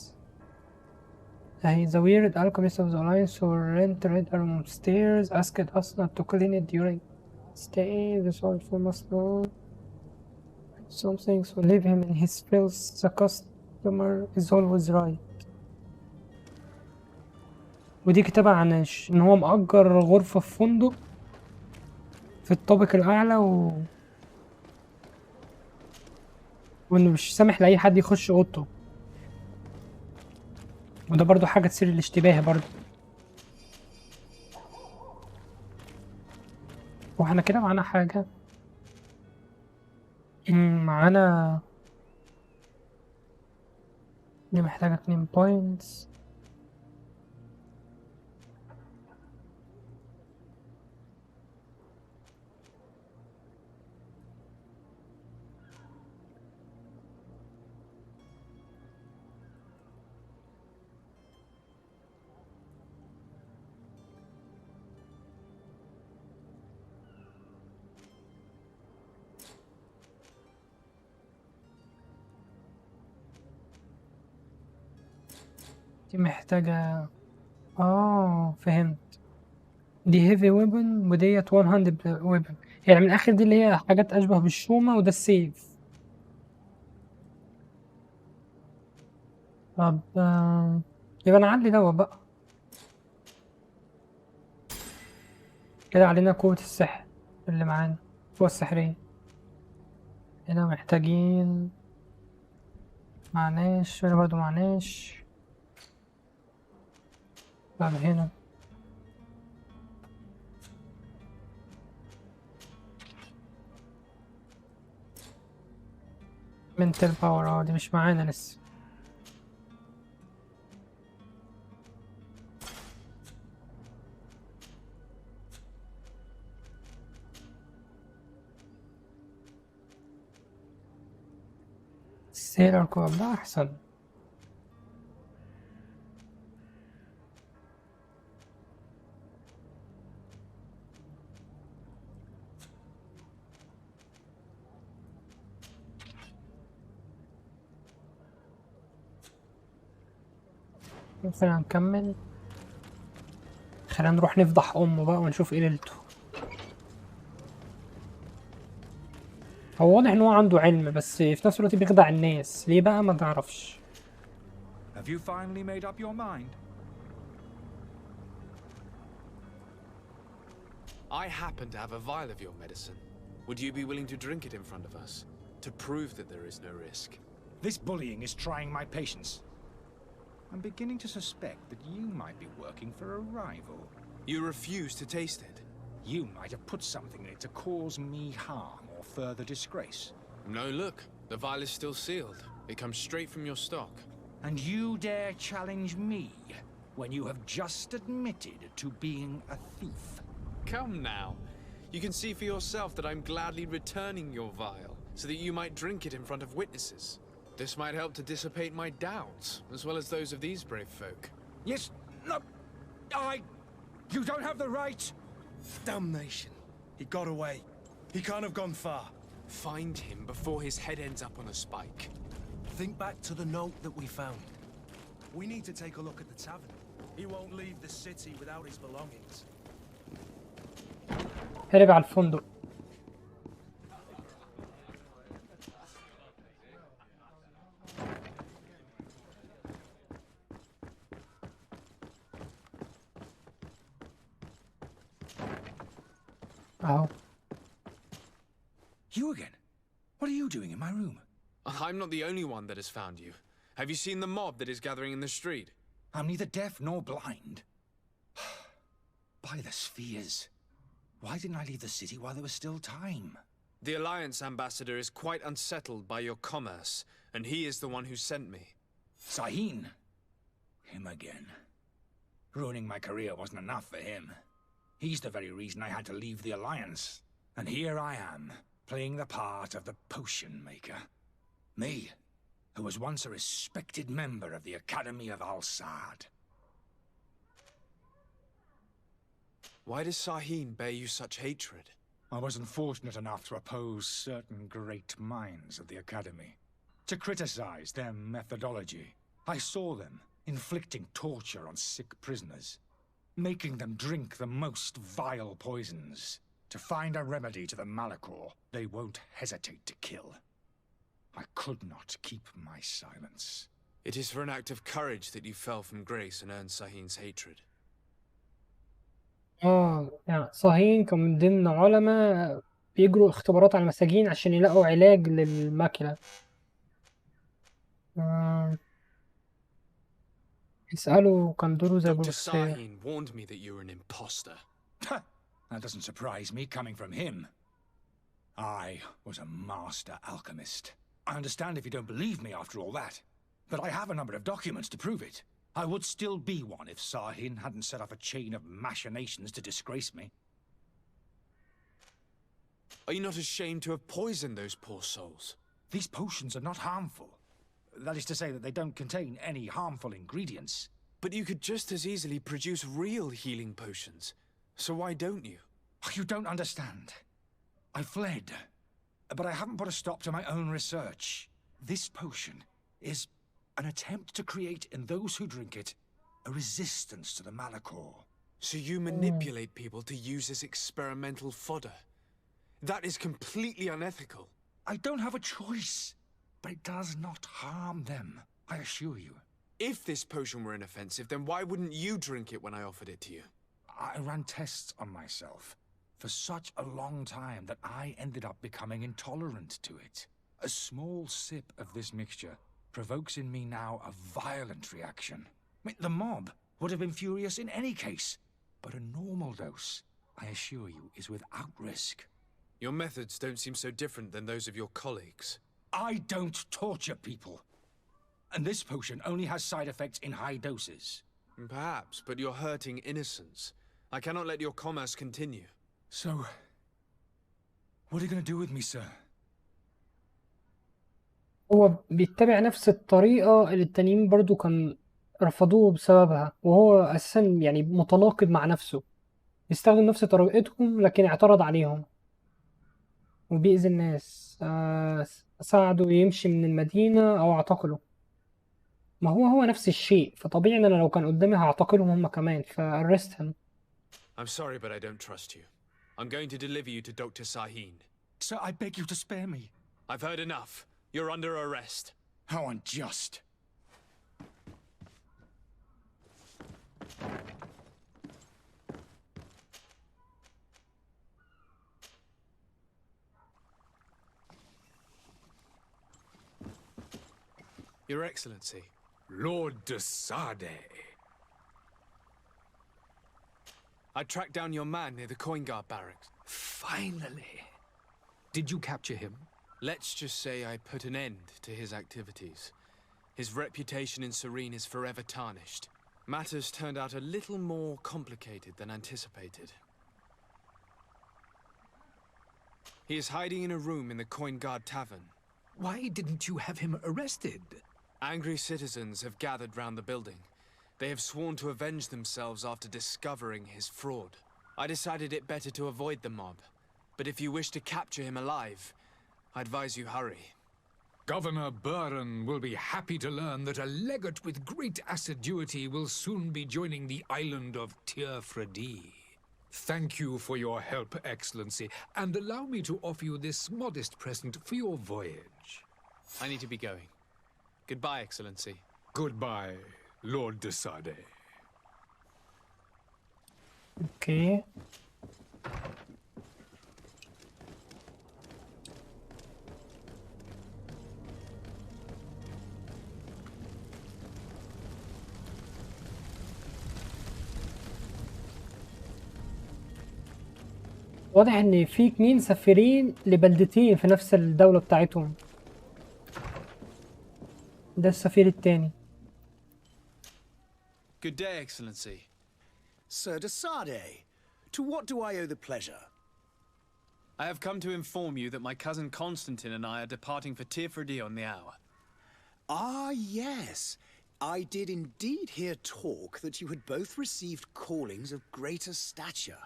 Speaker 1: The weird alchemist of the alliance who entered our stairs asked us not to clean it during stay. The soulful must know some things will leave him in his filth. The customer is always right. ودي كتابة عن ان هو مأجر غرفة في فندق في الطابق الاعلى وانه مش سامح لاي حد يخش اوضته. وده برضو حاجة تثير الاشتباه برضو. واحنا كده معانا حاجة معانا دي محتاجة 2 بوينتس. دي محتاجة فهمت. دي هيفي ويبن وديت 100 ويبن، يعني من الآخر دي اللي هي حاجات أشبه بالشومة وده السيف. طب يبقى نعلي دوا بقى كده علينا قوة السحر اللي معانا، القوة السحرية. هنا محتاجين، معناش هنا برضو معناش. طب هنا منتل باور، دي مش معانا لسه. سيلر كوب ده أحسن. خلينا نكمل، خلينا نروح نفضح أمه بقى ونشوف ايه ليلته. هو واضح ان هو عنده علم، بس في نفس الوقت بيخدع الناس ليه بقى ما تعرفش.
Speaker 11: Have you finally made up your mind?
Speaker 3: I happen to have a vial of your medicine. Would you be willing to drink it in front of us? To prove that there is no risk?
Speaker 11: This bullying is trying my patience. I'm beginning to suspect that you might be working for a rival.
Speaker 3: You refuse to taste it?
Speaker 11: You might have put something in it to cause me harm or further disgrace.
Speaker 3: No, look. The vial is still sealed. It comes straight from your stock.
Speaker 11: And you dare challenge me when you have just admitted to being a thief?
Speaker 3: Come now. You can see for yourself that I'm gladly returning your vial, so that you might drink it in front of witnesses. This might help to dissipate my doubts, as well as those of these brave folk.
Speaker 11: Yes, no, you don't have the right. Damnation. He got away. He can't have gone far.
Speaker 3: Find him before his head ends up on a spike.
Speaker 5: Think back to the note that we found. We need to take a look at the tavern. He won't leave the city without his belongings.
Speaker 1: هرب على الفندق. اهو.
Speaker 11: You again? What are you doing in my room?
Speaker 3: I'm not the only one that has found you. Have you seen the mob that is gathering in the street?
Speaker 11: I'm neither deaf nor blind. By the spheres. Why didn't I leave the city while there was still time?
Speaker 3: The Alliance ambassador is quite unsettled by your commerce, and he is the one who sent me.
Speaker 11: Sahin. Him again. Ruining my career wasn't enough for him. He's the very reason I had to leave the Alliance. And here I am, playing the part of the potion maker. Me, who was once a respected member of the Academy of Al-Sad.
Speaker 3: Why does Sahin bear you such hatred?
Speaker 11: I wasn't fortunate enough to oppose certain great minds of the Academy. To criticize their methodology. I saw them inflicting torture on sick prisoners. Making them drink the most vile poisons. To find a remedy to the Malachor they won't hesitate to kill. I could not keep my silence.
Speaker 3: It is for an act of courage that you fell from grace and earned Sahin's hatred.
Speaker 1: يعني صهين كان من ضمن علماء بيجروا اختبارات على المساجين عشان يلاقوا علاج للماكلة. اسألوا كان دوره زي
Speaker 3: Dr.
Speaker 1: بروفيسور.
Speaker 3: Sahin warned me that you were an imposter.
Speaker 11: That doesn't surprise me coming from him. I was a master alchemist. I understand if you don't believe me after all that, but I have a number of documents to prove it. I would still be one if Sahin hadn't set off a chain of machinations to disgrace me.
Speaker 3: Are you not ashamed to have poisoned those poor souls?
Speaker 11: These potions are not harmful. That is to say that they don't contain any harmful ingredients.
Speaker 3: But you could just as easily produce real healing potions. So why don't you?
Speaker 11: You don't understand. I fled, but I haven't put a stop to my own research. This potion is an attempt to create in those who drink it a resistance to the Malachor.
Speaker 3: So you manipulate people to use as experimental fodder? That is completely unethical.
Speaker 11: I don't have a choice, but it does not harm them, I assure you.
Speaker 3: If this potion were inoffensive, then why wouldn't you drink it when I offered it to you?
Speaker 11: I ran tests on myself for such a long time that I ended up becoming intolerant to it. A small sip of this mixture provokes in me now a violent reaction. I mean, the mob would have been furious in any case, but a normal dose, I assure you, is without risk.
Speaker 3: Your methods don't seem so different than those of your colleagues.
Speaker 11: I don't torture people. And this potion only has side effects in high doses.
Speaker 3: Perhaps, but you're hurting innocents. I cannot let your commerce continue.
Speaker 11: So, what are you going to do with me, sir?
Speaker 1: هو بيتبع نفس الطريقة اللي التانيين برضو كان رفضوه بسببها، وهو أساسا يعني متناقض مع نفسه، بيستخدم نفس طريقتهم لكن اعترض عليهم وبيأذي الناس. ساعده يمشي من المدينة أو اعتقله. ما هو نفس الشيء، فطبيعي إن أنا لو كان قدامي هعتقلهم هم كمان، فarrest him.
Speaker 3: I'm sorry, but I don't trust you. I'm going to deliver you to Dr. Sahin.
Speaker 11: Sir, I beg you to spare me.
Speaker 3: I've heard enough. You're under arrest.
Speaker 11: How unjust.
Speaker 3: Your Excellency.
Speaker 10: Lord de Sade.
Speaker 3: I tracked down your man near the coin guard barracks.
Speaker 10: Finally. Did you capture him?
Speaker 3: Let's just say I put an end to his activities. His reputation in Serene is forever tarnished. Matters turned out a little more complicated than anticipated. He is hiding in a room in the Coin Guard Tavern.
Speaker 10: Why didn't you have him arrested?
Speaker 3: Angry citizens have gathered round the building. They have sworn to avenge themselves after discovering his fraud. I decided it better to avoid the mob. But if you wish to capture him alive, I advise you hurry.
Speaker 10: Governor Buren will be happy to learn that a legate with great assiduity will soon be joining the island of Tir-Fredi. Thank you for your help, Excellency, and allow me to offer you this modest present for your voyage.
Speaker 3: I need to be going. Goodbye, Excellency.
Speaker 10: Goodbye, Lord de Sade.
Speaker 1: Okay. واضح ان في 2 سفيرين لبلدتين في نفس الدولة بتاعتهم. ده السفير التاني.
Speaker 3: Good day, Excellency.
Speaker 12: Sir de Sade, to what do I owe the pleasure?
Speaker 3: I have come to inform you that my cousin Constantine and I are departing for Tir-Fredi on the hour.
Speaker 12: Ah, yes. I did indeed hear talk that you had both received callings of greater stature.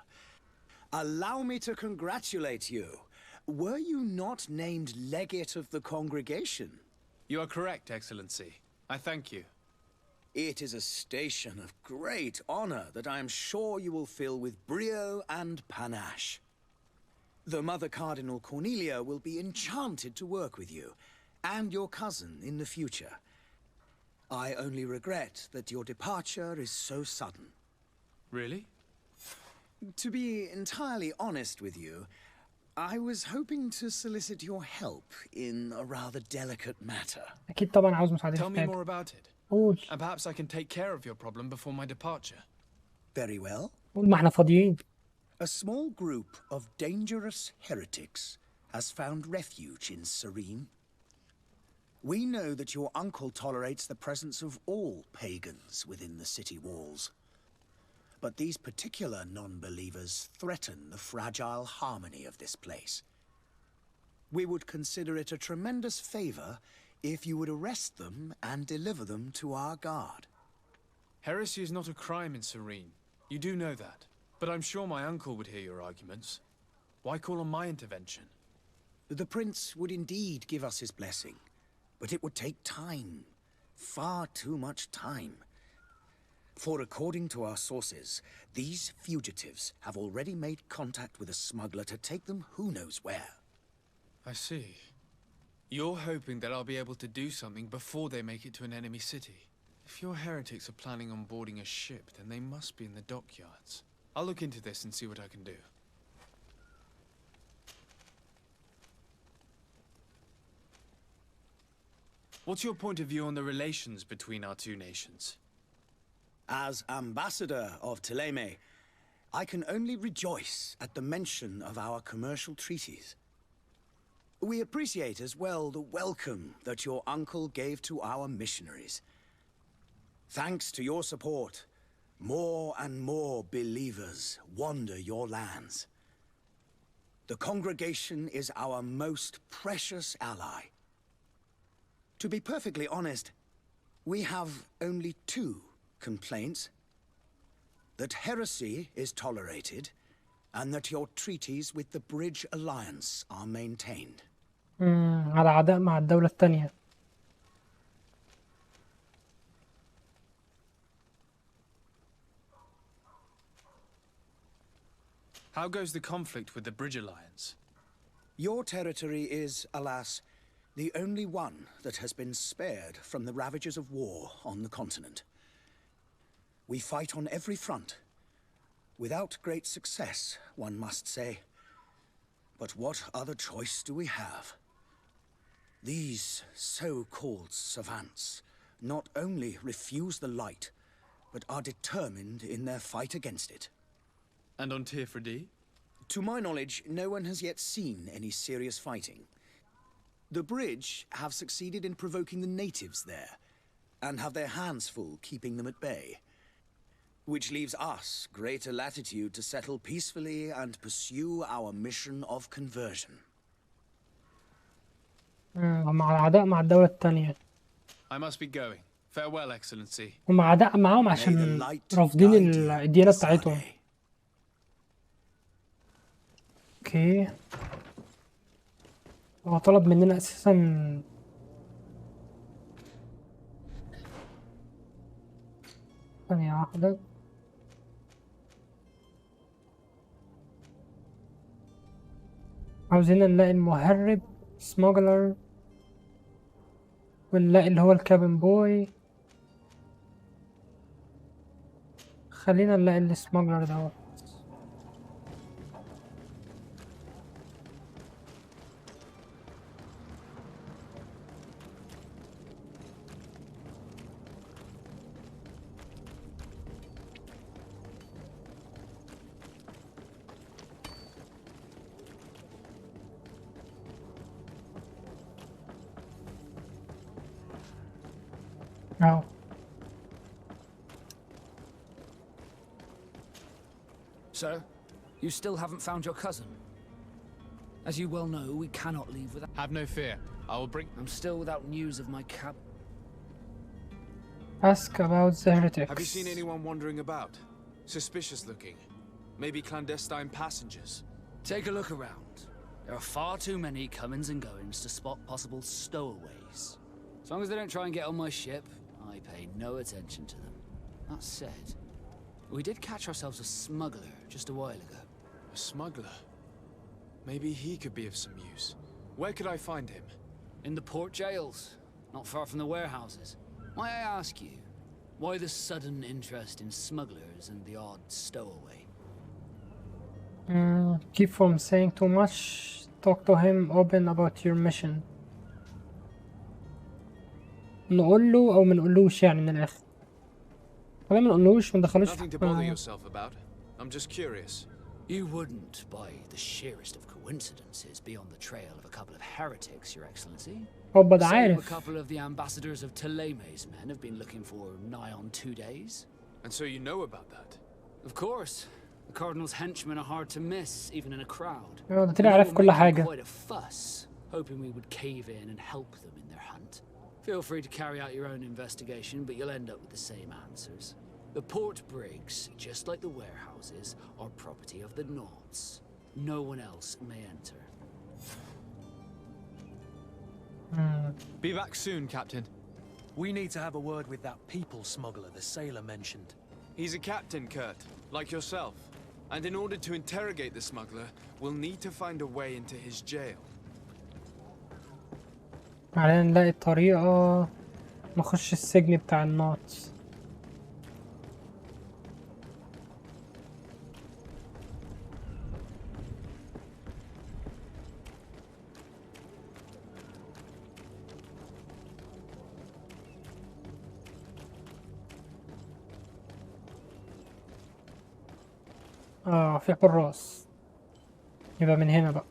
Speaker 12: Allow me to congratulate you. Were you not named legate of the congregation?
Speaker 3: You are correct, Excellency. I thank you.
Speaker 12: It is a station of great honor that I am sure you will fill with brio and panache. The Mother Cardinal Cornelia will be enchanted to work with you, and your cousin in the future. I only regret that your departure is so sudden.
Speaker 3: Really?
Speaker 12: To be entirely honest with you, I was hoping to solicit your help in a rather delicate matter.
Speaker 1: أكيد طبعا عاوز مساعدة.
Speaker 3: Tell me more about it.
Speaker 1: قول.
Speaker 3: And perhaps I can take care of your problem before my departure.
Speaker 12: Very well.
Speaker 1: قول ما احنا فاضيين.
Speaker 12: A small group of dangerous heretics has found refuge in Serene. We know that your uncle tolerates the presence of all pagans within the city walls. But these particular non-believers threaten the fragile harmony of this place. We would consider it a tremendous favor if you would arrest them and deliver them to our guard.
Speaker 3: Heresy is not a crime in Serene. You do know that. But I'm sure my uncle would hear your arguments. Why call on my intervention?
Speaker 12: The prince would indeed give us his blessing, but it would take time. Far too much time. For according to our sources, these fugitives have already made contact with a smuggler to take them who knows where.
Speaker 3: I see. You're hoping that I'll be able to do something before they make it to an enemy city. If your heretics are planning on boarding a ship, then they must be in the dockyards. I'll look into this and see what I can do. What's your point of view on the relations between our two nations?
Speaker 12: As ambassador of Thélème, I can only rejoice at the mention of our commercial treaties. We appreciate as well the welcome that your uncle gave to our missionaries. Thanks to your support, more and more believers wander your lands. The congregation is our most precious ally. To be perfectly honest, we have only two complaints. That heresy is tolerated, and that your treaties with the Bridge Alliance are maintained.
Speaker 1: على عداء مع الدولة الثانية.
Speaker 3: How goes the conflict with the Bridge Alliance?
Speaker 12: Your territory is, alas, the only one that has been spared from the ravages of war on the continent. We fight on every front. Without great success, one must say. But what other choice do we have? These so-called savants not only refuse the light, but are determined in their fight against it.
Speaker 3: And on Tirfredi?
Speaker 12: To my knowledge, no one has yet seen any serious fighting. The Bridge have succeeded in provoking the natives there, and have their hands full keeping them at bay. Which leaves us greater latitude to settle peacefully and pursue our mission of conversion.
Speaker 1: هم على عداء مع الدولة الثانية.
Speaker 3: I must be going. Farewell, Excellency.
Speaker 1: هم عداء معاهم عشان رافضين الديانة بتاعتهم. اوكي. هو طلب مننا اساسا ثانية واحدة. عاوزين نلاقي المهرب سموجلر، ونلاقي اللي هو الكابن بوي. خلينا نلاقي السموجلر ده. No.
Speaker 9: So, you still haven't found your cousin? As you well know, we cannot leave without...
Speaker 3: Have no fear. I will bring...
Speaker 9: I'm still without news of my cab...
Speaker 1: Ask about the heretics.
Speaker 3: Have you seen anyone wandering about? Suspicious looking. Maybe clandestine passengers.
Speaker 9: Take a look around. There are far too many comings and goings to spot possible stowaways. As long as they don't try and get on my ship, I pay no attention to them. That said, we did catch ourselves a smuggler just a while ago.
Speaker 3: A smuggler? Maybe he could be of some use. Where could I find him?
Speaker 9: In the port jails, not far from the warehouses. May I ask you, why the sudden interest in smugglers and the odd stowaway?
Speaker 1: Keep from saying too much. Talk to him open about your mission. نقول له او ما نقولوش يعني من الاخر. خلينا ما نقولوش ما ندخلوش.
Speaker 3: Nothing to bother yourself about. I'm just curious.
Speaker 9: You wouldn't, by the sheerest of coincidences, be on the trail of a couple of heretics, Your Excellency.
Speaker 1: هو ده
Speaker 9: Same a
Speaker 1: عارف.
Speaker 9: couple of the ambassadors of Ptolemy's men have been looking for nigh on 2 days.
Speaker 3: And so you know about that?
Speaker 9: Of course. The Cardinal's henchmen are hard to miss, even in a crowd.
Speaker 1: ده طلع عارف كل حاجة.
Speaker 9: Quite a fuss, hoping we would cave in and help them in their hunt. Feel free to carry out your own investigation, but you'll end up with the same answers. The port brigs, just like the warehouses, are property of the Norths. No one else may enter.
Speaker 3: Be back soon, Captain.
Speaker 5: We need to have a word with that people smuggler the sailor mentioned.
Speaker 3: He's a captain, Kurt, like yourself. And in order to interrogate the smuggler, we'll need to find a way into his jail.
Speaker 1: علينا نلاقي طريقة نخش السجن بتاع النوتس. في حراس، يبقى من هنا بقى.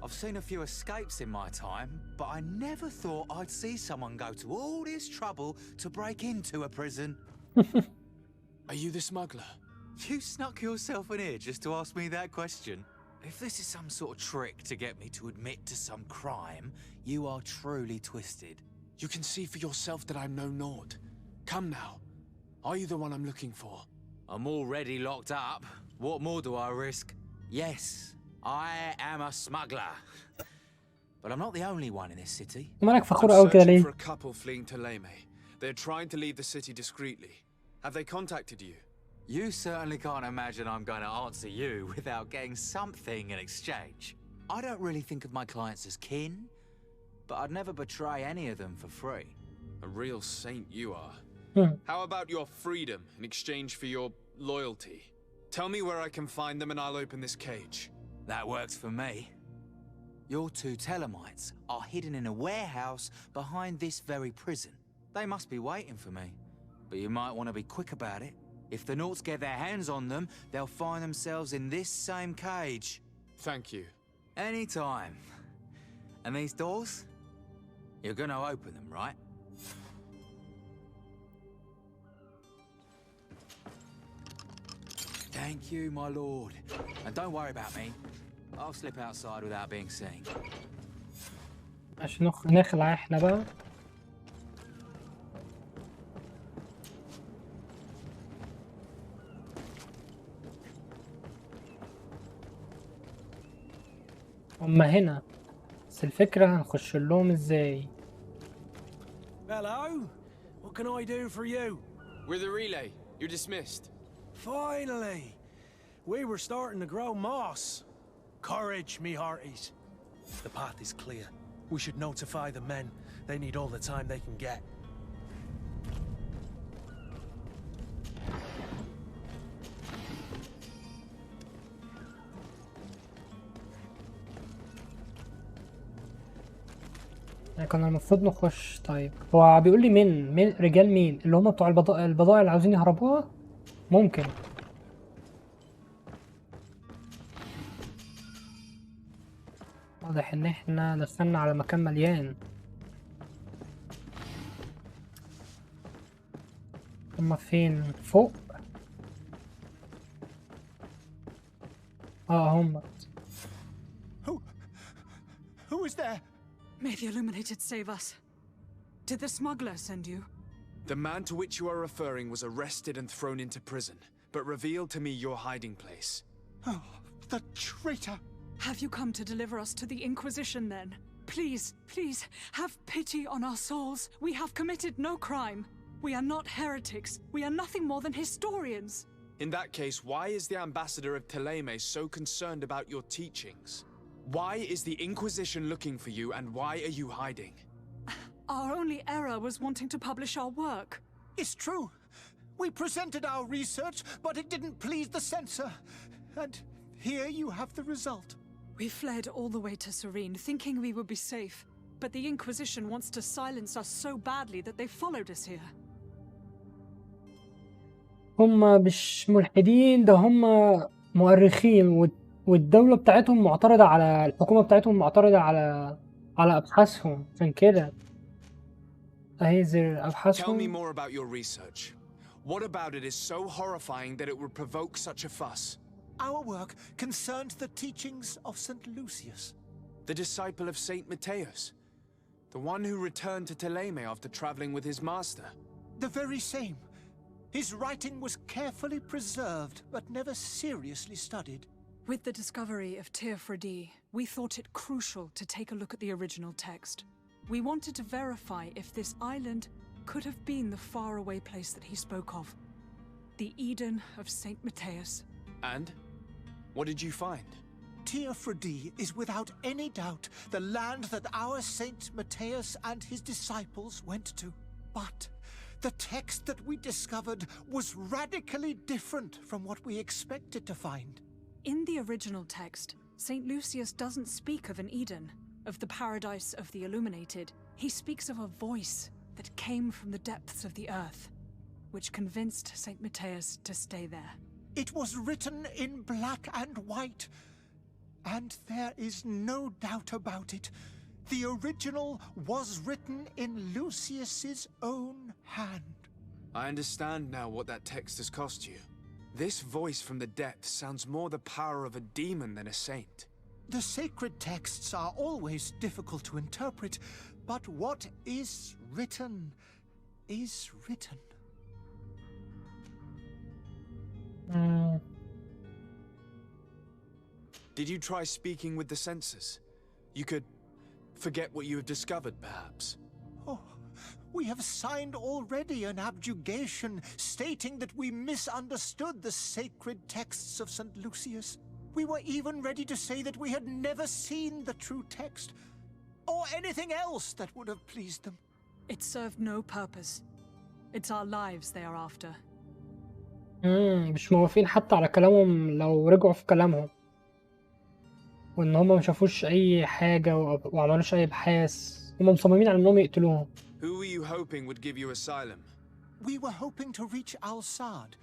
Speaker 13: I've seen a few escapes in my time, but I never thought I'd see someone go to all this trouble to break into a prison.
Speaker 3: Are you the smuggler?
Speaker 13: You snuck yourself in here just to ask me that question? If this is some sort of trick to get me to admit to some crime, you are truly twisted.
Speaker 3: You can see for yourself that I'm no Nord. Come now. Are you the one I'm looking for?
Speaker 13: I'm already locked up. What more do I risk? Yes, I am a smuggler. But I'm not the only one in this city.
Speaker 1: مالك فخور
Speaker 3: I'm
Speaker 1: أوي كده
Speaker 3: searching
Speaker 1: ليه؟
Speaker 3: for a couple fleeing to Leme. They're trying to leave the city discreetly. Have they contacted you?
Speaker 13: You certainly can't imagine I'm going to answer you without getting something in exchange. I don't really think of my clients as kin, but I'd never betray any of them for free.
Speaker 3: A real saint you are. How about your freedom in exchange for your loyalty? Tell me where I can find them and I'll open this cage.
Speaker 13: That works for me. Your two Telemites are hidden in a warehouse behind this very prison. They must be waiting for me, but you might want to be quick about it. If the Norts get their hands on them, they'll find themselves in this same cage.
Speaker 3: Thank you.
Speaker 13: Anytime. And these doors? You're gonna open them, right? Thank you, my lord. And don't worry about me. I'll slip outside without being seen.
Speaker 1: عشان نخلع احنا بقى. هما هنا، بس الفكرة هنخش لهم ازاي؟
Speaker 5: Hello? What can I do for you?
Speaker 3: We're the relay. You're dismissed.
Speaker 5: Finally! We were starting to grow moss. Courage, me hearties. The path is clear. We should notify the men. They need all the time they can get.
Speaker 1: كنا المفروض نخش. طيب هو بيقول لي مين رجال مين اللي هم بتوع البضائع اللي عاوزين يهربوها. ممكن واضح ان احنا دخلنا على مكان مليان. هم فين؟ فوق. هم.
Speaker 2: Who is there?
Speaker 6: May the Illuminated save us. Did the smuggler send you?
Speaker 3: The man to which you are referring was arrested and thrown into prison, but revealed to me your hiding place.
Speaker 2: Oh, the traitor!
Speaker 6: Have you come to deliver us to the Inquisition then? Please, please, have pity on our souls. We have committed no crime. We are not heretics. We are nothing more than historians.
Speaker 3: In that case, why is the ambassador of Ptolemy so concerned about your teachings? Why is the Inquisition looking for you, and why are you hiding?
Speaker 6: Our only error was wanting to publish our work.
Speaker 2: It's true. We presented our research, but it didn't please the censor. And here you have the result.
Speaker 6: We fled all the way to Serene, thinking we would be safe. But the Inquisition wants to silence us so badly that they followed us here.
Speaker 1: هم مش ملحدين، ده هم مؤرخين، والدولة بتاعتهم معترضة على الحكومة بتاعتهم معترضة على أبحاثهم، عشان كده أهي زر
Speaker 3: Tell me
Speaker 1: أبحاثهم.
Speaker 3: more about your research. What about it is so horrifying that it would provoke such a fuss?
Speaker 2: Our work concerned the teachings of St. Lucius.
Speaker 3: The disciple of Saint Matthias? The one who returned to Thélème after traveling with his master?
Speaker 2: The very same. His writing was carefully preserved, but never seriously studied.
Speaker 6: With the discovery of Teofredi, we thought it crucial to take a look at the original text. We wanted to verify if this island could have been the faraway place that he spoke of. The Eden of Saint Matthias.
Speaker 3: And? What did you find?
Speaker 2: Teofredi is without any doubt the land that our Saint Matthias and his disciples went to. But the text that we discovered was radically different from what we expected to find.
Speaker 6: In the original text, St. Lucius doesn't speak of an Eden, of the paradise of the illuminated. He speaks of a voice that came from the depths of the earth, which convinced St. Matthias to stay there.
Speaker 2: It was written in black and white, and there is no doubt about it. The original was written in Lucius's own hand.
Speaker 3: I understand now what that text has cost you. This voice from the depths sounds more the power of a demon than a saint.
Speaker 2: The sacred texts are always difficult to interpret, but what is written is written.
Speaker 3: Did you try speaking with the censors? You could forget what you have discovered, perhaps.
Speaker 2: Oh, we have signed already an abjugation stating that we misunderstood the sacred texts of St. Lucius. We were even ready to say that we had never seen the true text, or anything else that would have pleased them.
Speaker 6: It served no purpose. It's our lives they are after.
Speaker 1: مش موافقين حتى على كلامهم لو رجعوا في كلامهم، وإن هما ما شافوش أي حاجة وعملوش أي أبحاث، هما مصممين على إنهم يقتلوهم.
Speaker 3: Who were you hoping would give you asylum?
Speaker 2: We were hoping to reach Al-Sad.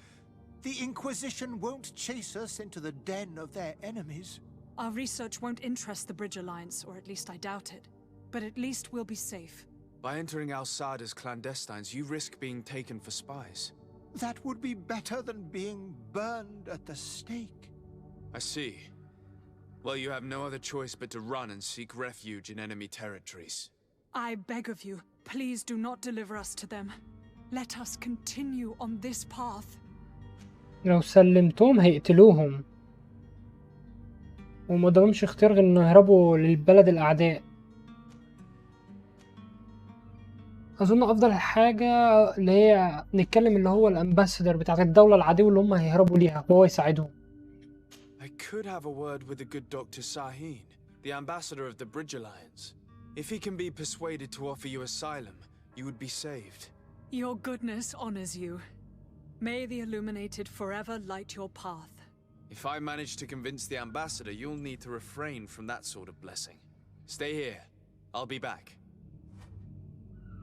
Speaker 2: The Inquisition won't chase us into the den of their enemies.
Speaker 6: Our research won't interest the Bridge Alliance, or at least I doubt it. But at least we'll be safe.
Speaker 3: By entering Al-Sad as clandestines, you risk being taken for spies.
Speaker 2: That would be better than being burned at the stake.
Speaker 3: I see. Well, you have no other choice but to run and seek refuge in enemy territories.
Speaker 6: I beg of you, please do not deliver us to them. Let us continue on this path.
Speaker 1: لو سلمتهم هيقتلوهم، وما قدامهمش اختيار غير إنه يهربوا للبلد الأعداء. أظن أفضل حاجة اللي هي نتكلم اللي هو الأمباسادور بتاعت الدولة العادية اللي هم هيهربوا ليها وهو يساعدهم.
Speaker 3: I could have a word with the good Dr. Sahin, the ambassador of the Bridge Alliance. If he can be persuaded to offer you asylum, you would be saved.
Speaker 6: Your goodness honors you. May the illuminated forever light your path.
Speaker 3: If I manage to convince the ambassador, you'll need to refrain from that sort of blessing. Stay here. I'll be back.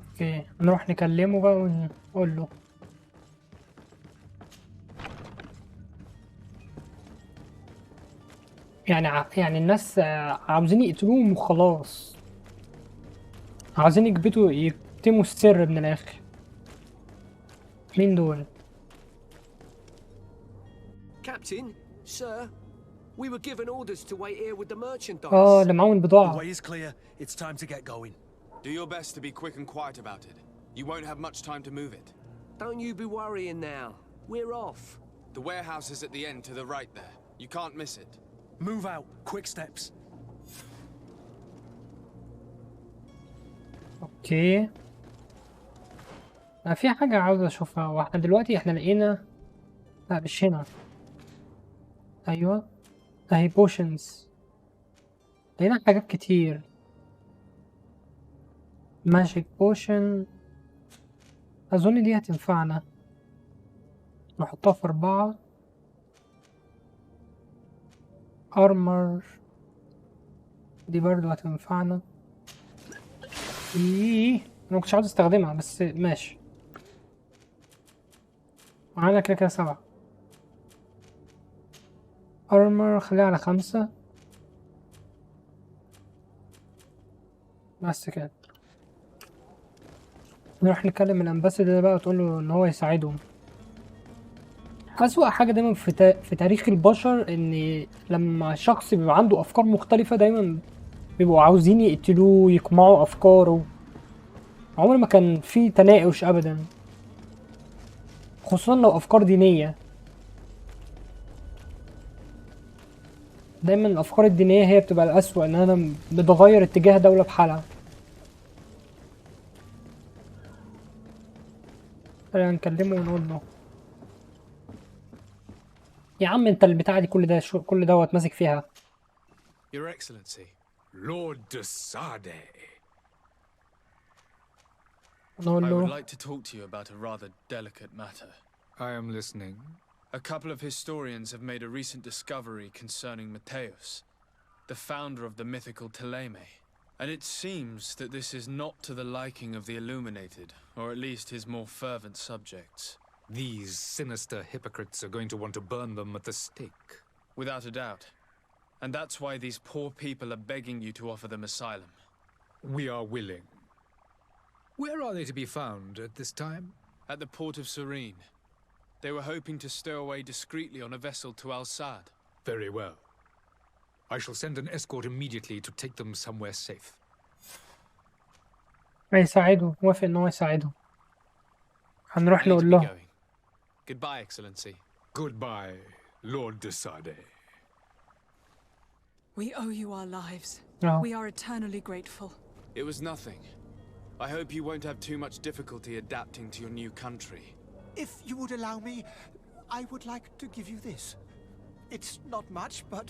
Speaker 1: اوكي نروح نكلمه بقى ونقول له. يعني الناس عاوزين يقتلوهم وخلاص، عاوزين يكتموا السر من الآخر. مين دول؟
Speaker 14: Captain, sir, we were given orders to wait here with the merchandise.
Speaker 1: اللي معاهم البضاعة.
Speaker 5: The way is clear. It's time to get going.
Speaker 3: Do your best to be quick and quiet about it. You won't have much time to move it.
Speaker 14: Don't you be worrying now. We're off.
Speaker 3: The warehouse is at the end to the right there. You can't miss it.
Speaker 5: Move out. Quick steps.
Speaker 1: اوكي في حاجة عاوز اشوفها، واحنا دلوقتي لقينا، لا مش هنا، ايوه اهي بوشنز، لقينا حاجات كتير. ماجيك بوشن اظن دي هتنفعنا. نحطها في 4. ارمر دي برضو هتنفعنا. ايه انا مكنتش عاوز استخدمها بس ماشي. معانا كده 7. ارمر خليها على 5 بس كده. نروح نكلم الامباسادور بقى وتقول له ان هو يساعدهم. أسوأ حاجة دايما في تاريخ البشر ان لما شخص بيبقى عنده افكار مختلفة دايما بيبقوا عاوزين يقتلوه يقمعوا افكاره. عمر ما كان في تناقش ابدا، خصوصا لو افكار دينية. دايما الافكار الدينية هي بتبقى الاسوأ، ان انا بتغير اتجاه دولة بحالها. خلينا نكلمه ونقول له يا عم انت البتاعة دي كل ده كل دوت ماسك فيها.
Speaker 3: Your Excellency.
Speaker 10: Lord Desade.
Speaker 3: I would like to talk to you about a rather delicate matter.
Speaker 10: I am listening.
Speaker 3: A couple of historians have made a recent discovery concerning Matthäus, the founder of the mythical Teleme. And it seems that this is not to the liking of the illuminated, or at least his more fervent subjects.
Speaker 10: These sinister hypocrites are going to want to burn them at the stake.
Speaker 3: Without a doubt. And that's why these poor people are begging you to offer them asylum.
Speaker 10: We are willing. Where are they to be found at this time?
Speaker 3: At the port of Serene. They were hoping to stow away discreetly on a vessel to Al-Sad.
Speaker 10: Very well. I shall send an escort immediately to take them somewhere safe.
Speaker 1: هيساعده، موافق ان هو يساعده. هنروح نقول له.
Speaker 3: Goodbye, Excellency.
Speaker 10: Goodbye, Lord Desade.
Speaker 15: We owe you our lives.
Speaker 1: No.
Speaker 15: We are eternally grateful.
Speaker 3: It was nothing. I hope you won't have too much difficulty adapting to your new country.
Speaker 2: If you would allow me, I would like to give you this. It's not much, but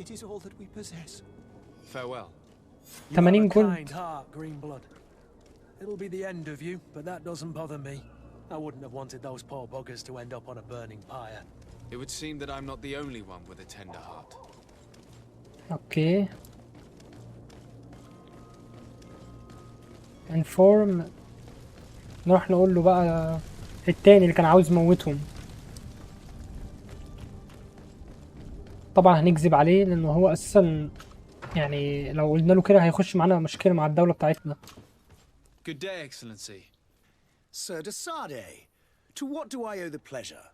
Speaker 2: it is all that we possess.
Speaker 3: Farewell.
Speaker 5: You have a
Speaker 1: 80 جولد.
Speaker 5: kind heart, Greenblood. It'll be the end of you, but that doesn't bother me. I wouldn't have wanted those poor buggers to end up on a burning pyre.
Speaker 3: It would seem that I'm not the only one with a tender heart.
Speaker 1: اوكي. انفورم. نروح نقول له بقى التاني اللي كان عاوز يموتهم. طبعا هنكذب عليه لانه هو اساسا يعني لو قلنا له كده هيخش معانا مشكلة مع الدولة بتاعتنا.
Speaker 3: Good day, Excellency.
Speaker 12: Sir Desade, to what do I owe the pleasure?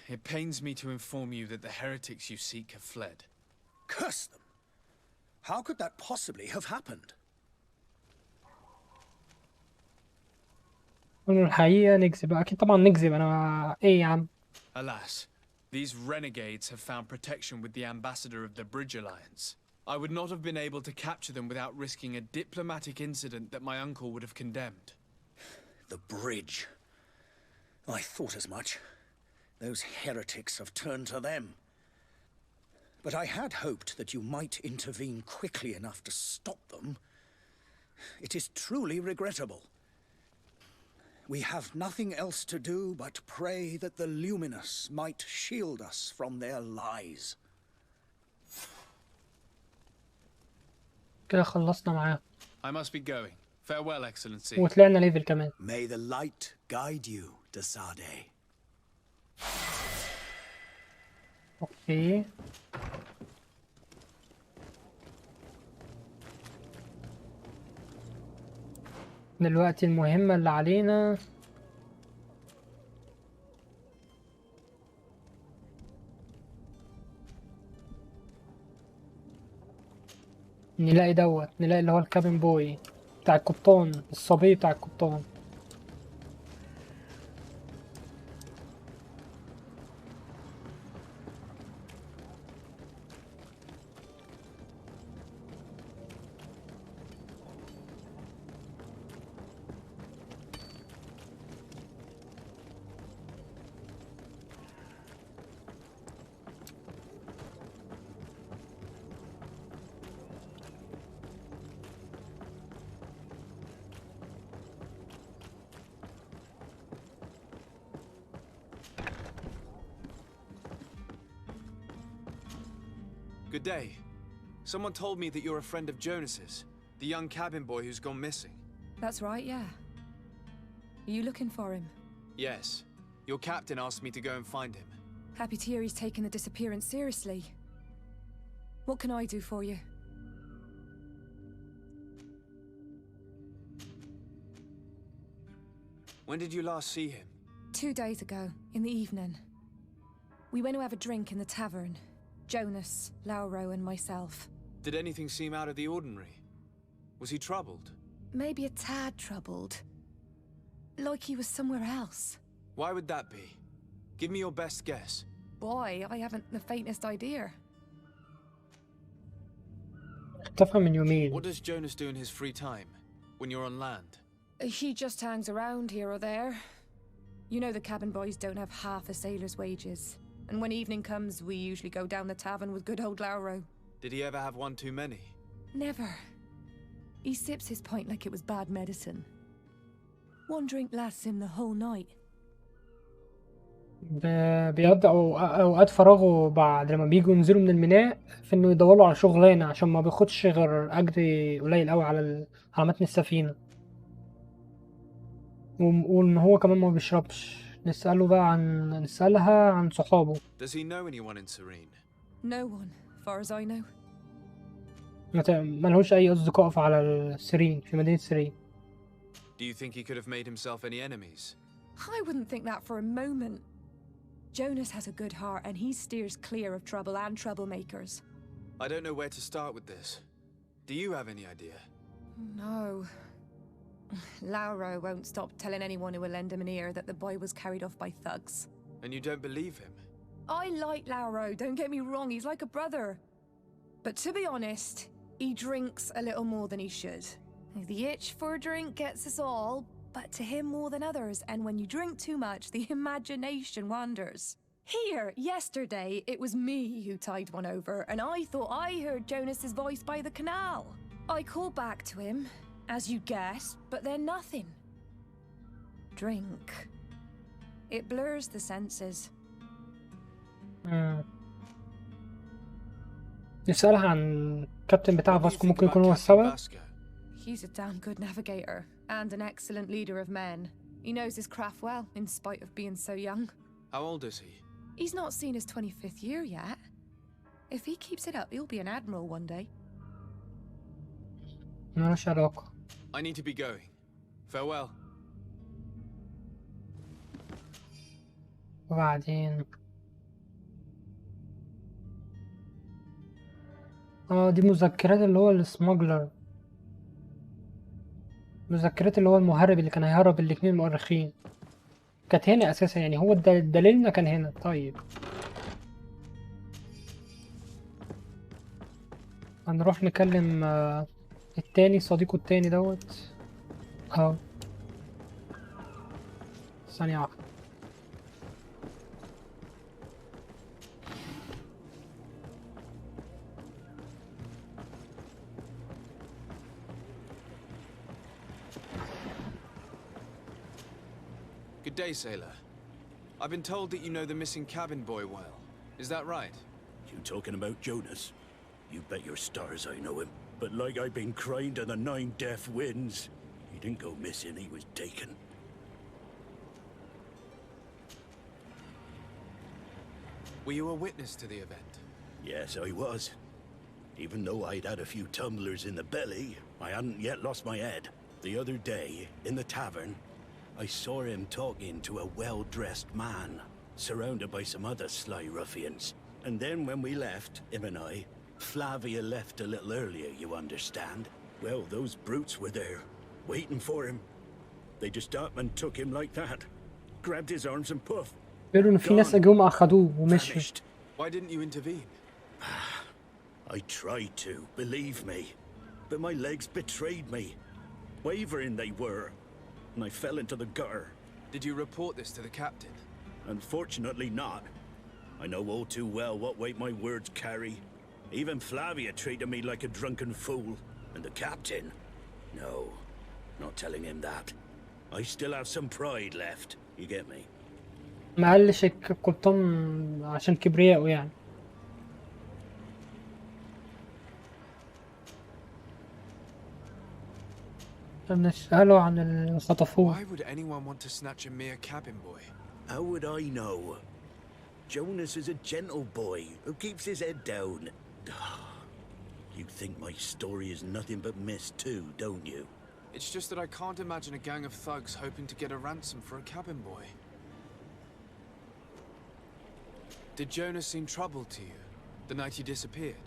Speaker 3: It pains me to inform you that the heretics you seek have fled.
Speaker 12: Curse them! How could that possibly have happened?
Speaker 1: قلنا الحقيقة نكذب، أكيد طبعا نكذب. أنا إيه يا عم؟
Speaker 3: Alas, these renegades have found protection with the ambassador of the Bridge Alliance. I would not have been able to capture them without risking a diplomatic incident that my uncle would have condemned.
Speaker 12: The bridge. I thought as much. Those heretics have turned to them. But I had hoped that you might intervene quickly enough to stop them. It is truly regrettable. We have nothing else to do but pray that the Luminous might shield us from their lies.
Speaker 1: كده خلصنا معاه.
Speaker 3: I must be going. Farewell, Excellency.
Speaker 1: وطلعنا ليفل كمان.
Speaker 12: May the light guide you, Desade.
Speaker 1: اوكي. دلوقتي المهمة اللي علينا نلاقي نلاقي اللي هو الكابين بوي بتاع القبطان، الصبي بتاع القبطان.
Speaker 3: Good day. Someone told me that you're a friend of Jonas's, the young cabin boy who's gone missing.
Speaker 16: That's right, yeah. Are you looking for him?
Speaker 3: Yes. Your captain asked me to go and find him.
Speaker 16: Happy to hear he's taken the disappearance seriously. What can I do for you?
Speaker 3: When did you last see him?
Speaker 16: 2 days ago, in the evening. We went to have a drink in the tavern. Jonas, Lauro, and myself.
Speaker 3: Did anything seem out of the ordinary? Was he troubled?
Speaker 16: Maybe a tad troubled. Like he was somewhere else.
Speaker 3: Why would that be? Give me your best guess.
Speaker 16: Boy, I haven't the faintest idea.
Speaker 1: تفهم من يومين.
Speaker 3: What does Jonas do in his free time, when you're on land?
Speaker 16: He just hangs around here or there. You know the cabin boys don't have half a sailor's wages. And when evening comes, we usually go down the tavern with good old Lauro.
Speaker 3: Did he ever have one too many?
Speaker 16: Never. He sips his pint like it was bad medicine. One drink lasts him the whole night.
Speaker 1: بيقضي أوقات فراغه بعد لما بيجوا ينزلوا من الميناء في إنه يدوروا على شغلانة عشان ما بياخدش غير أجر قليل أوي على متن السفينة. وإن هو كمان ما بيشربش. نسألها عن صحابه.
Speaker 3: Does he know anyone in Serene?
Speaker 16: No one, far as I know.
Speaker 1: ملهوش أي أصدقاء على السرين في مدينة سرين.
Speaker 3: Do you think he could have made himself any enemies?
Speaker 16: I wouldn't think that for a moment. Jonas has a good heart and he steers clear of trouble and troublemakers.
Speaker 3: I don't know where to start with this. Do you have any idea?
Speaker 16: No. Lauro won't stop telling anyone who will lend him an ear that the boy was carried off by thugs.
Speaker 3: And you don't believe him?
Speaker 16: I like Lauro, don't get me wrong, he's like a brother. But to be honest, he drinks a little more than he should. The itch for a drink gets us all, but to him more than others, and when you drink too much, the imagination wanders. Here, yesterday, it was me who tied one over, and I thought I heard Jonas's voice by the canal. I called back to him, as you guessed, but then nothing. Drink. It blurs the senses.
Speaker 1: نسألها عن الكابتن بتاع فاسكو ممكن يكون هو السبب.
Speaker 16: He's a damn good navigator and an excellent leader of men. He knows his craft well, in spite of being so young.
Speaker 3: How old is he?
Speaker 16: He's not seen his 25th year yet. If he keeps it up, he'll be an admiral one day.
Speaker 1: مالوش علاقة.
Speaker 3: I need to be going. Farewell.
Speaker 1: وبعدين دي مذكرات اللي هو السماجلر. مذكرات اللي هو المهرب اللي كان هيهرب الاتنين المؤرخين. كانت هنا اساسا يعني هو دليلنا كان هنا. طيب هنروح نكلم التاني صديقه التاني دوت. ثانية واحدة.
Speaker 3: Good day, sailor. I've been told that you know the missing cabin boy well. Is that right?
Speaker 17: You talking about Jonas? You bet your stars I know him. But like I've been crying to the 9 deaf winds, he didn't go missing, he was taken.
Speaker 3: Were you a witness to the event?
Speaker 17: Yes, I was. Even though I'd had a few tumblers in the belly, I hadn't yet lost my head. The other day, in the tavern, I saw him talking to a well-dressed man, surrounded by some other sly ruffians. And then when we left, him and I, Flavia left a little earlier, you understand? Well, those brutes were there, waiting for him. They just up and took him like that. Grabbed his arms and poof.
Speaker 1: بيقولوا إن في ناس جم أخدوه ومشوا.
Speaker 3: Why didn't you intervene?
Speaker 17: I tried to, believe me. But my legs betrayed me. Wavering they were. And I fell into the gutter.
Speaker 3: Did you report this to the captain?
Speaker 17: Unfortunately not. I know all too well what weight my words carry. Even Flavia treated me like a drunken fool. And the captain? No, not telling him that. I still have some pride left. You get me?
Speaker 1: ما قالش القبطان عشان كبرياءه يعني. نسأله عن اللي خطفوه.
Speaker 3: Why would anyone want to snatch a mere cabin boy?
Speaker 17: How would I know? Jonas is a gentle boy who keeps his head down. You think my story is nothing but mist too, don't you?
Speaker 3: It's just that I can't imagine a gang of thugs hoping to get a ransom for a cabin boy. Did Jonas seem troubled to you the night he disappeared?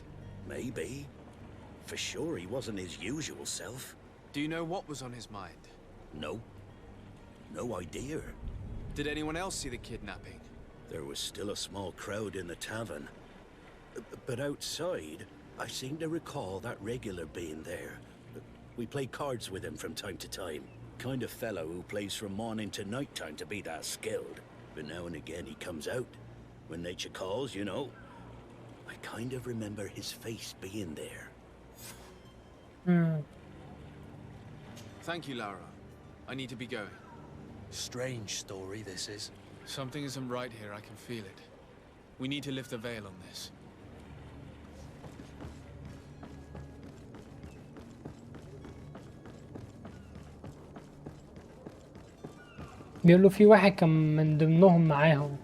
Speaker 17: Maybe. For sure he wasn't his usual self.
Speaker 3: Do you know what was on his mind?
Speaker 17: No. No idea.
Speaker 3: Did anyone else see the kidnapping?
Speaker 17: There was still a small crowd in the tavern. But outside, I seem to recall that regular being there. We play cards with him from time to time. Kind of fellow who plays from morning to night time to be that skilled. But now and again he comes out. When nature calls, you know. I kind of remember his face being there.
Speaker 3: Thank you, Lara. I need to be going.
Speaker 5: Strange story this is.
Speaker 3: Something isn't right here, I can feel it. We need to lift the veil on this.
Speaker 1: بيقول له في واحد كان من ضمنهم معاهم.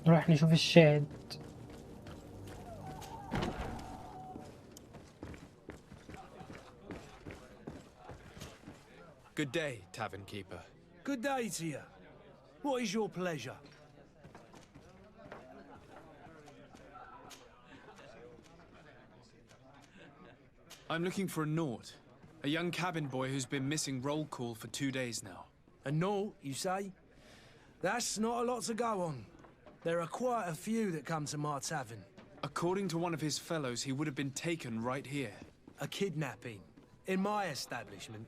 Speaker 1: نروح نشوف الشاهد.
Speaker 3: Good day, tavern keeper.
Speaker 5: Good day to you. What is your pleasure?
Speaker 3: I'm looking for a Naut. A young cabin boy who's been missing roll call for 2 days now.
Speaker 5: A Naut, you say? That's not a lot to go on. There are quite a few that come to my tavern.
Speaker 3: According to one of his fellows, he would have been taken right here.
Speaker 5: A kidnapping? In my establishment?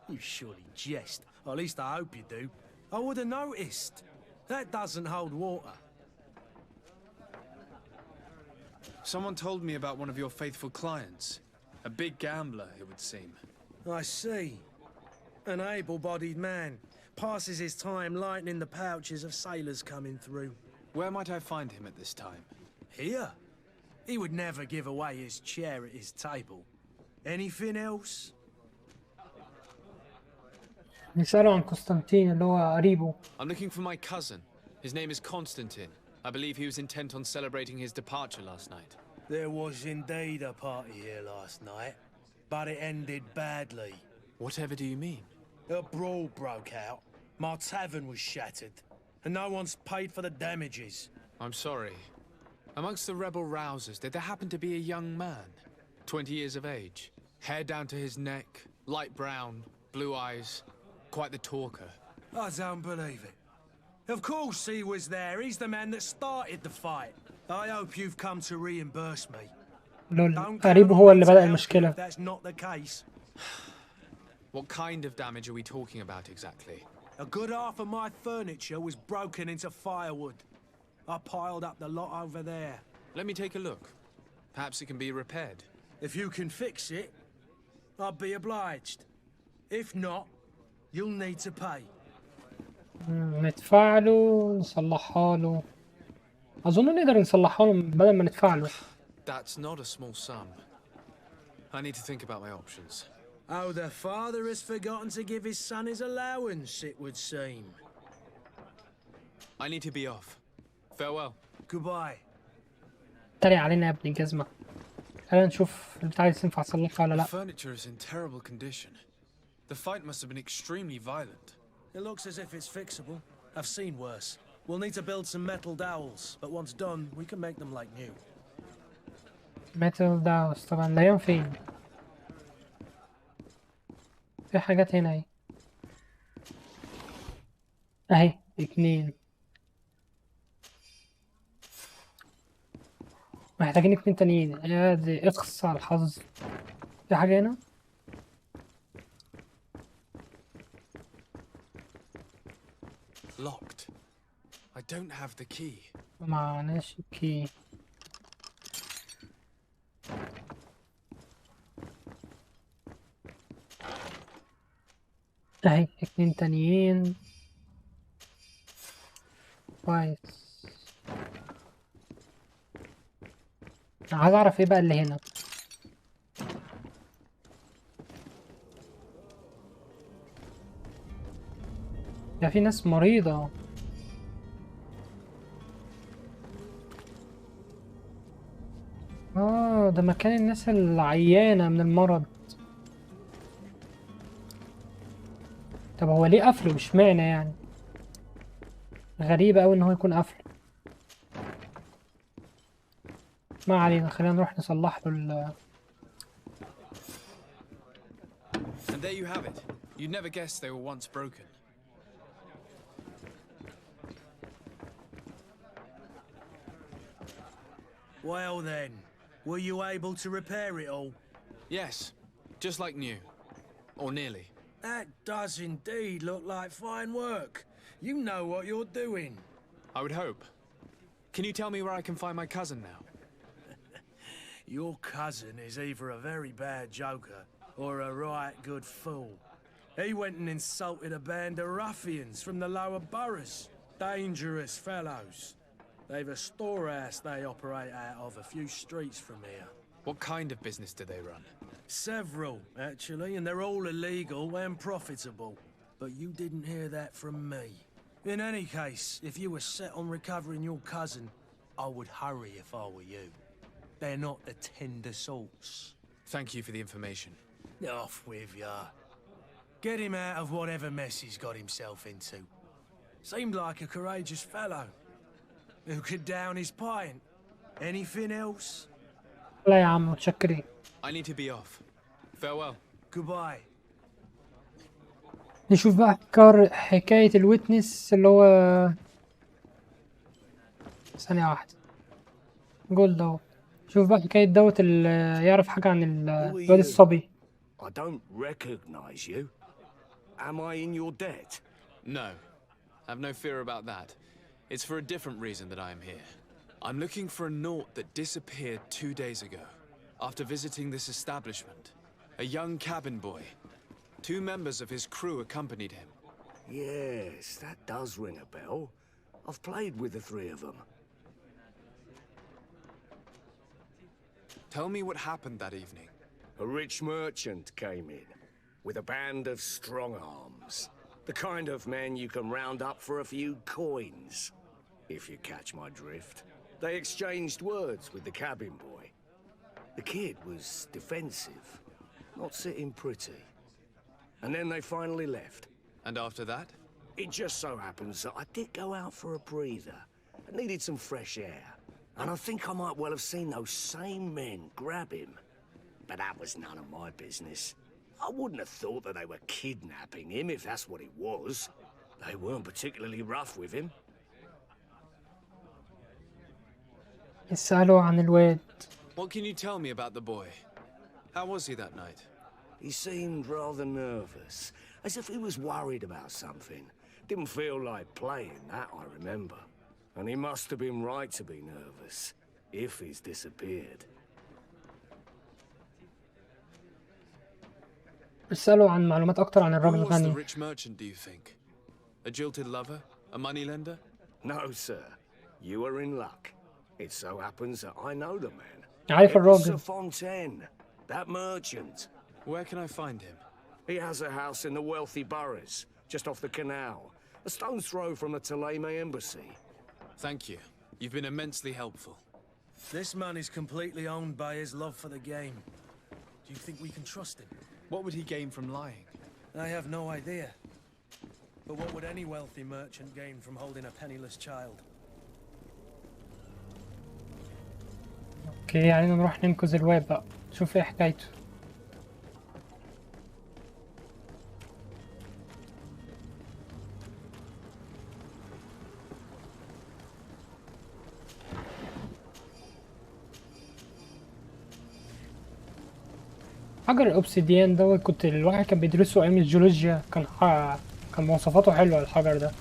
Speaker 5: You surely jest. Or at least I hope you do. I would have noticed. That doesn't hold water.
Speaker 3: Someone told me about one of your faithful clients. A big gambler, it would seem.
Speaker 5: I see. An able-bodied man. Passes his time lightening the pouches of sailors coming through.
Speaker 3: Where might I find him at this time?
Speaker 5: Here? He would never give away his chair at his table. Anything else?
Speaker 1: نسأله عن قسطنطين اللي هو قريبه.
Speaker 3: I'm looking for my cousin. His name is Constantine. I believe he was intent on celebrating his departure last night.
Speaker 5: There was indeed a party here last night, but it ended badly.
Speaker 3: Whatever do you mean?
Speaker 5: A brawl broke out. My tavern was shattered, and no one's paid for the damages.
Speaker 3: I'm sorry. Amongst the rebel rousers, did there happen to be a young man? 20 years of age. Hair down to his neck, light brown, blue eyes. Quite the talker.
Speaker 5: I don't believe it. Of course he was there. He's the man that started the fight. I hope you've come to reimburse me.
Speaker 1: لول قريبه هو اللي بدأ المشكلة.
Speaker 5: That's not the case.
Speaker 3: What kind of damage are we talking about exactly?
Speaker 5: A good half of my furniture was broken into firewood. I piled up the lot over there.
Speaker 3: Let me take a look. Perhaps it can be repaired.
Speaker 5: If you can fix it, I'll be obliged. If not, you'll need to pay.
Speaker 1: ندفع له نصلحها له. أظن نقدر نصلحها له بدل ما ندفع له.
Speaker 3: That's not a small sum. I need to think about my options.
Speaker 5: Oh, the father has forgotten to give his son his allowance, it would seem.
Speaker 3: I need to be off. Farewell.
Speaker 5: Goodbye.
Speaker 1: تريق علينا يا ابن الجزمة. خلينا نشوف البتاع دي تنفع تصلحها ولا
Speaker 3: The
Speaker 1: لا.
Speaker 3: furniture is in terrible condition. The fight must have been extremely violent.
Speaker 5: It looks as if it's fixable. I've seen worse. We'll need to build some metal dowels, but once done, we can make them like new.
Speaker 1: metal dowels طبعا لا ينفي. في حاجات هنا اهي. اهي 2. محتاجين 2 تانيين. يا دي اقصى على الحظ. في حاجة هنا؟
Speaker 3: Locked. I don't have the key.
Speaker 1: معناش كي. اهي 2 تانيين. كويس. عايز اعرف ايه بقى اللي هنا. ده في ناس مريضة. ده مكان الناس العيانة من المرض. طب هو ليه قفله؟ مش معنى يعني غريبة أوي إن هو يكون قفله. ما علينا، خلينا نروح نصلح له
Speaker 3: And there you have it. You'd never guess they were once broken.
Speaker 5: Well then, were you able to repair it all?
Speaker 3: Yes, just like new. Or nearly.
Speaker 5: That does indeed look like fine work. You know what you're doing.
Speaker 3: I would hope. Can you tell me where I can find my cousin now?
Speaker 5: Your cousin is either a very bad joker or a right good fool. He went and insulted a band of ruffians from the lower boroughs. Dangerous fellows. They've a storehouse they operate out of a few streets from here.
Speaker 3: What kind of business do they run?
Speaker 5: Several, actually, and they're all illegal and profitable. But you didn't hear that from me. In any case, if you were set on recovering your cousin, I would hurry if I were you. They're not the tender sorts.
Speaker 3: Thank you for the information.
Speaker 5: Off with ya. Get him out of whatever mess he's got himself into. Seemed like a courageous fellow. Who could down his pint? Anything else?
Speaker 1: لا يا عم متشكرين.
Speaker 3: I need to be off. Farewell.
Speaker 5: Goodbye.
Speaker 1: نشوف بقى حكاية الويتنس اللي هو ثانية واحدة. جولد اهو. شوف بقى حكاية دوت اللي يعرف حاجة عن الواد الصبي.
Speaker 17: I don't recognize you. Am I in your debt?
Speaker 3: No. Have no fear about that. It's for a different reason that I am here. I'm looking for a naut that disappeared 2 days ago, after visiting this establishment. A young cabin boy. 2 members of his crew accompanied him.
Speaker 17: Yes, that does ring a bell. I've played with the 3 of them.
Speaker 3: Tell me what happened that evening.
Speaker 17: A rich merchant came in, with a band of strong arms. The kind of men you can round up for a few coins, if you catch my drift. They exchanged words with the cabin boy. The kid was defensive, not sitting pretty. And then they finally left.
Speaker 3: And after that?
Speaker 17: It just so happens that I did go out for a breather. I needed some fresh air. And I think I might well have seen those same men grab him. But that was none of my business. I wouldn't have thought that they were kidnapping him, if that's what it was. They weren't particularly rough with him.
Speaker 1: اسألوا عن الواد.
Speaker 3: What can you tell me about the boy? How was he that night?
Speaker 17: He seemed rather nervous, as if he was worried about something. Didn't feel like playing, that I remember. And he must have been right to be nervous, if he's disappeared.
Speaker 1: اسألوا عن معلومات أكتر عن
Speaker 3: Who
Speaker 1: الراجل
Speaker 3: was the
Speaker 1: الغني.
Speaker 3: rich merchant, do you think? A jilted lover? A moneylender?
Speaker 17: No, sir. You are in luck. It so happens that I know the man.
Speaker 1: عارف
Speaker 17: It was
Speaker 1: الراجل.
Speaker 17: Sir Fontaine, that merchant.
Speaker 3: Where can I find him?
Speaker 17: He has a house in the wealthy boroughs, just off the canal. A stone's throw from the Theleme embassy.
Speaker 3: Thank you. You've been immensely helpful.
Speaker 5: This man is completely owned by his love for the game. Do you think we can trust him?
Speaker 3: What would he gain from lying?
Speaker 5: I have no idea. But what would any wealthy merchant gain from holding a penniless child?
Speaker 1: اوكي يعني نروح ننقذ الواد بقى. شوف ايه حكايته. حجر الاوبسيديان دوت كنت الواحد كان بيدرسه ايام الجيولوجيا. كان مواصفاته حلوه الحجر ده.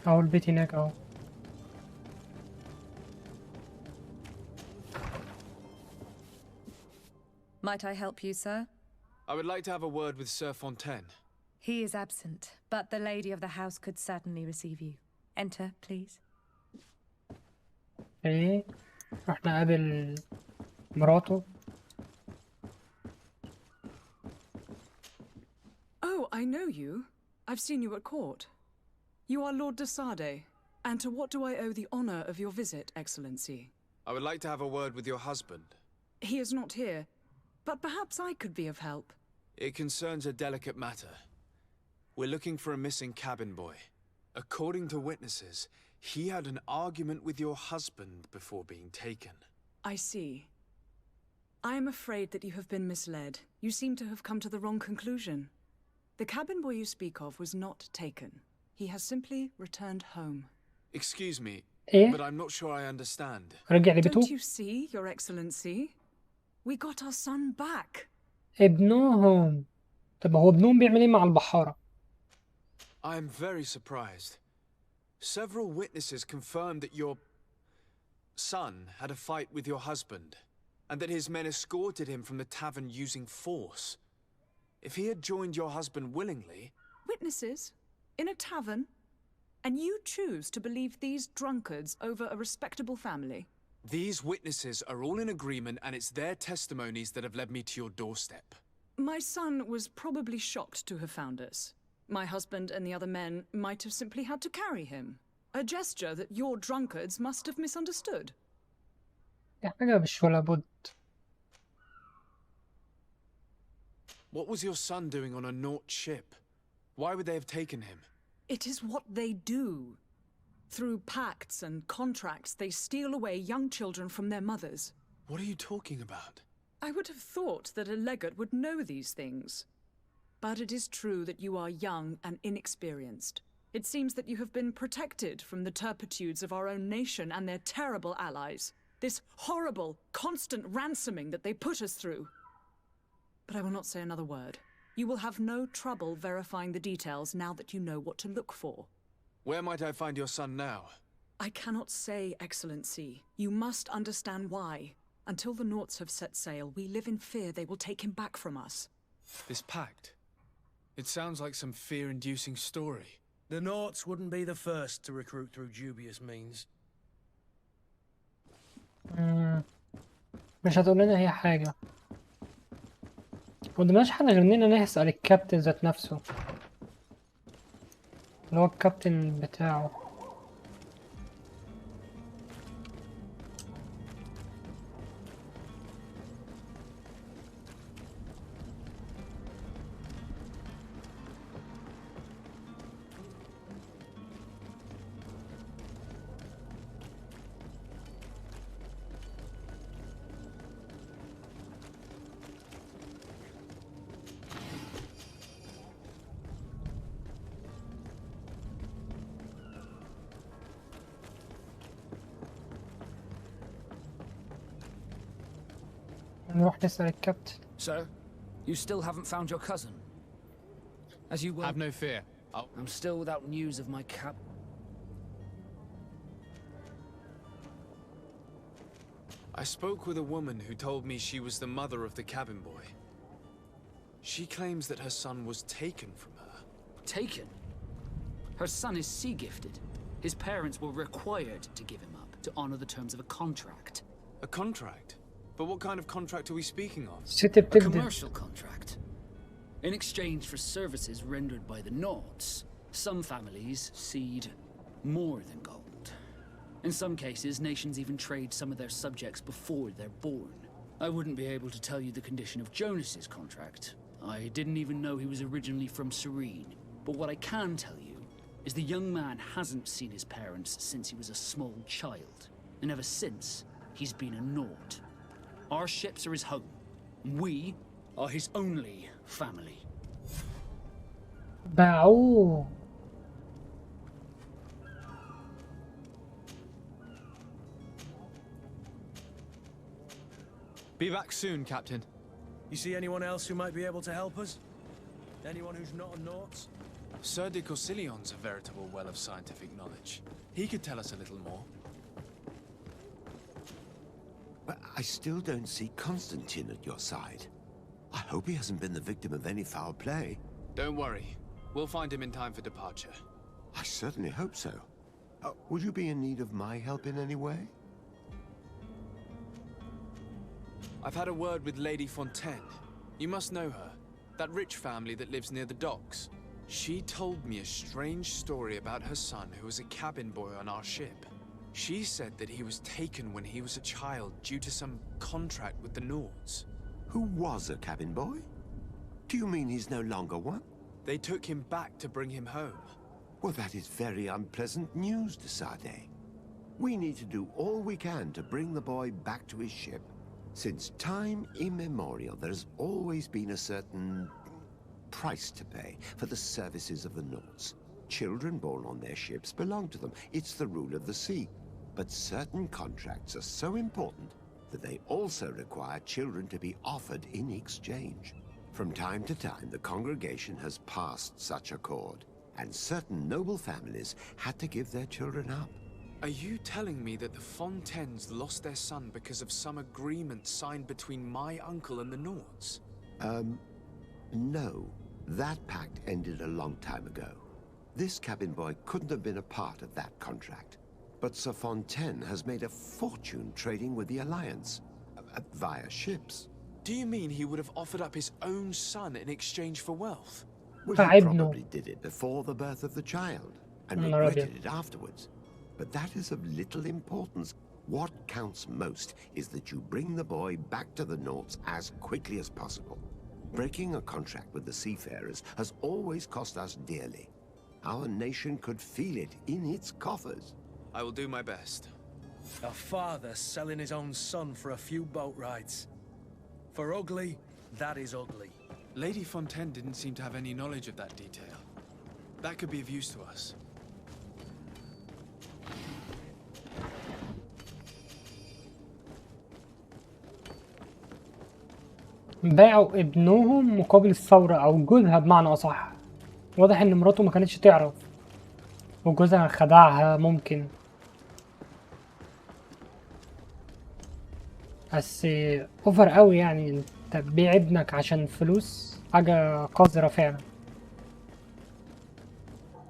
Speaker 1: اهو البيت هناك اهو.
Speaker 16: Might I help you, sir?
Speaker 3: I would like to have a word with Sir Fontaine.
Speaker 16: He is absent, but the lady of the house could certainly receive you. Enter, please.
Speaker 1: ايه راح نقابل مراته.
Speaker 15: Oh, I know you. I've seen you at court. You are Lord de Sardet. And to what do I owe the honor of your visit, Excellency?
Speaker 3: I would like to have a word with your husband.
Speaker 15: He is not here, but perhaps I could be of help.
Speaker 3: It concerns a delicate matter. We're looking for a missing cabin boy. According to witnesses, he had an argument with your husband before being taken.
Speaker 15: I see. I am afraid that you have been misled. You seem to have come to the wrong conclusion. The cabin boy you speak of was not taken. He has simply returned home.
Speaker 3: Excuse me,
Speaker 1: إيه؟
Speaker 3: but I'm not sure I understand.
Speaker 1: رجع لبيته.
Speaker 15: Don't you see, Your Excellency? We got our son back.
Speaker 1: ابنهم. طب هو ابنهم بيعمل ايه مع البحارة؟
Speaker 3: I am very surprised. Several witnesses confirmed that your son had a fight with your husband, and that his men escorted him from the tavern using force. If he had joined your husband willingly...
Speaker 15: Witnesses? In a tavern? And you choose to believe these drunkards over a respectable family?
Speaker 3: These witnesses are all in agreement, and it's their testimonies that have led me to your doorstep.
Speaker 15: My son was probably shocked to have found us. My husband and the other men might have simply had to carry him. A gesture that your drunkards must have misunderstood.
Speaker 1: دي حاجة مش ولا بد.
Speaker 3: What was your son doing on a Naut ship? Why would they have taken him?
Speaker 15: It is what they do. Through pacts and contracts, they steal away young children from their mothers.
Speaker 3: What are you talking about?
Speaker 15: I would have thought that a legate would know these things. But it is true that you are young and inexperienced. It seems that you have been protected from the turpitudes of our own nation and their terrible allies. This horrible, constant ransoming that they put us through. But I will not say another word. You will have no trouble verifying the details now that you know what to look for.
Speaker 3: Where might I find your son now?
Speaker 15: I cannot say, Excellency. You must understand why. Until the Nauts have set sail, we live in fear they will take him back from us.
Speaker 3: This pact? It sounds like some fear-inducing story.
Speaker 5: The Nauts wouldn't be the first to recruit through dubious means.
Speaker 1: مش هتقول لنا هي حاجة. مقدمناش حاجة غير اننا نسأل الكابتن ذات نفسه. اللي هو الكابتن بتاعه. نروح نسأل الكابتن.
Speaker 9: So, you still haven't found your cousin? As you will.
Speaker 3: Have no fear.
Speaker 9: I'm still without news of my cap.
Speaker 3: I spoke with a woman who told me she was the mother of the cabin boy. She claims that her son was taken from her.
Speaker 9: Taken? Her son is sea-gifted. His parents were required to give him up to honor the terms of a contract.
Speaker 3: A contract? But what kind of contract are we speaking of?
Speaker 9: A commercial contract. In exchange for services rendered by the Nauts, some families cede more than gold. In some cases, nations even trade some of their subjects before they're born. I wouldn't be able to tell you the condition of Jonas's contract. I didn't even know he was originally from Serene. But what I can tell you is the young man hasn't seen his parents since he was a small child. And ever since, he's been a Naut. Our ships are his home. We are his only family.
Speaker 1: باعوه.
Speaker 3: Be back soon, Captain.
Speaker 5: You see anyone else who might be able to help us? Anyone who's not a Naut?
Speaker 3: Sir de Corsillion's a veritable well of scientific knowledge. He could tell us a little more.
Speaker 4: But I still don't see Constantine at your side. I hope he hasn't been the victim of any foul play.
Speaker 3: Don't worry. We'll find him in time for departure.
Speaker 4: I certainly hope so. Would you be in need of my help in any way?
Speaker 3: I've had a word with Lady Fontaine. You must know her. That rich family that lives near the docks. She told me a strange story about her son who was a cabin boy on our ship. She said that he was taken when he was a child due to some contract with the Nords.
Speaker 4: Who was a cabin boy? Do you mean he's no longer one?
Speaker 3: They took him back to bring him home.
Speaker 4: Well, that is very unpleasant news, de Sardet. We need to do all we can to bring the boy back to his ship. Since time immemorial, there has always been a certain price to pay for the services of the Nords. Children born on their ships belong to them. It's the rule of the sea. But certain contracts are so important that they also require children to be offered in exchange. From time to time, the congregation has passed such accord, and certain noble families had to give their children up.
Speaker 3: Are you telling me that the Fontaines lost their son because of some agreement signed between my uncle and the Nords?
Speaker 4: No. That pact ended a long time ago. This cabin boy couldn't have been a part of that contract. But Sir Fontaine has made a fortune trading with the Alliance, via ships.
Speaker 3: Do you mean he would have offered up his own son in exchange for wealth?
Speaker 4: Well, he probably did it before the birth of the child, and regretted it afterwards. But that is of little importance. What counts most is that you bring the boy back to the Nords as quickly as possible. Breaking a contract with the seafarers has always cost us dearly. Our nation could feel it in its coffers.
Speaker 3: I will do my best.
Speaker 5: A father selling his own son for a few boat rides. For ugly, that is ugly.
Speaker 3: Lady Fontaine didn't seem to have any knowledge of that detail. That could be of use to us.
Speaker 1: باعوا ابنهم مقابل الثورة أو جوزها بمعنى أصح. واضح إن مراته ما كانتش تعرف وجوزها خدعها ممكن. بس اوفر قوي يعني انت تبيع ابنك عشان فلوس، حاجة قذرة فعلا.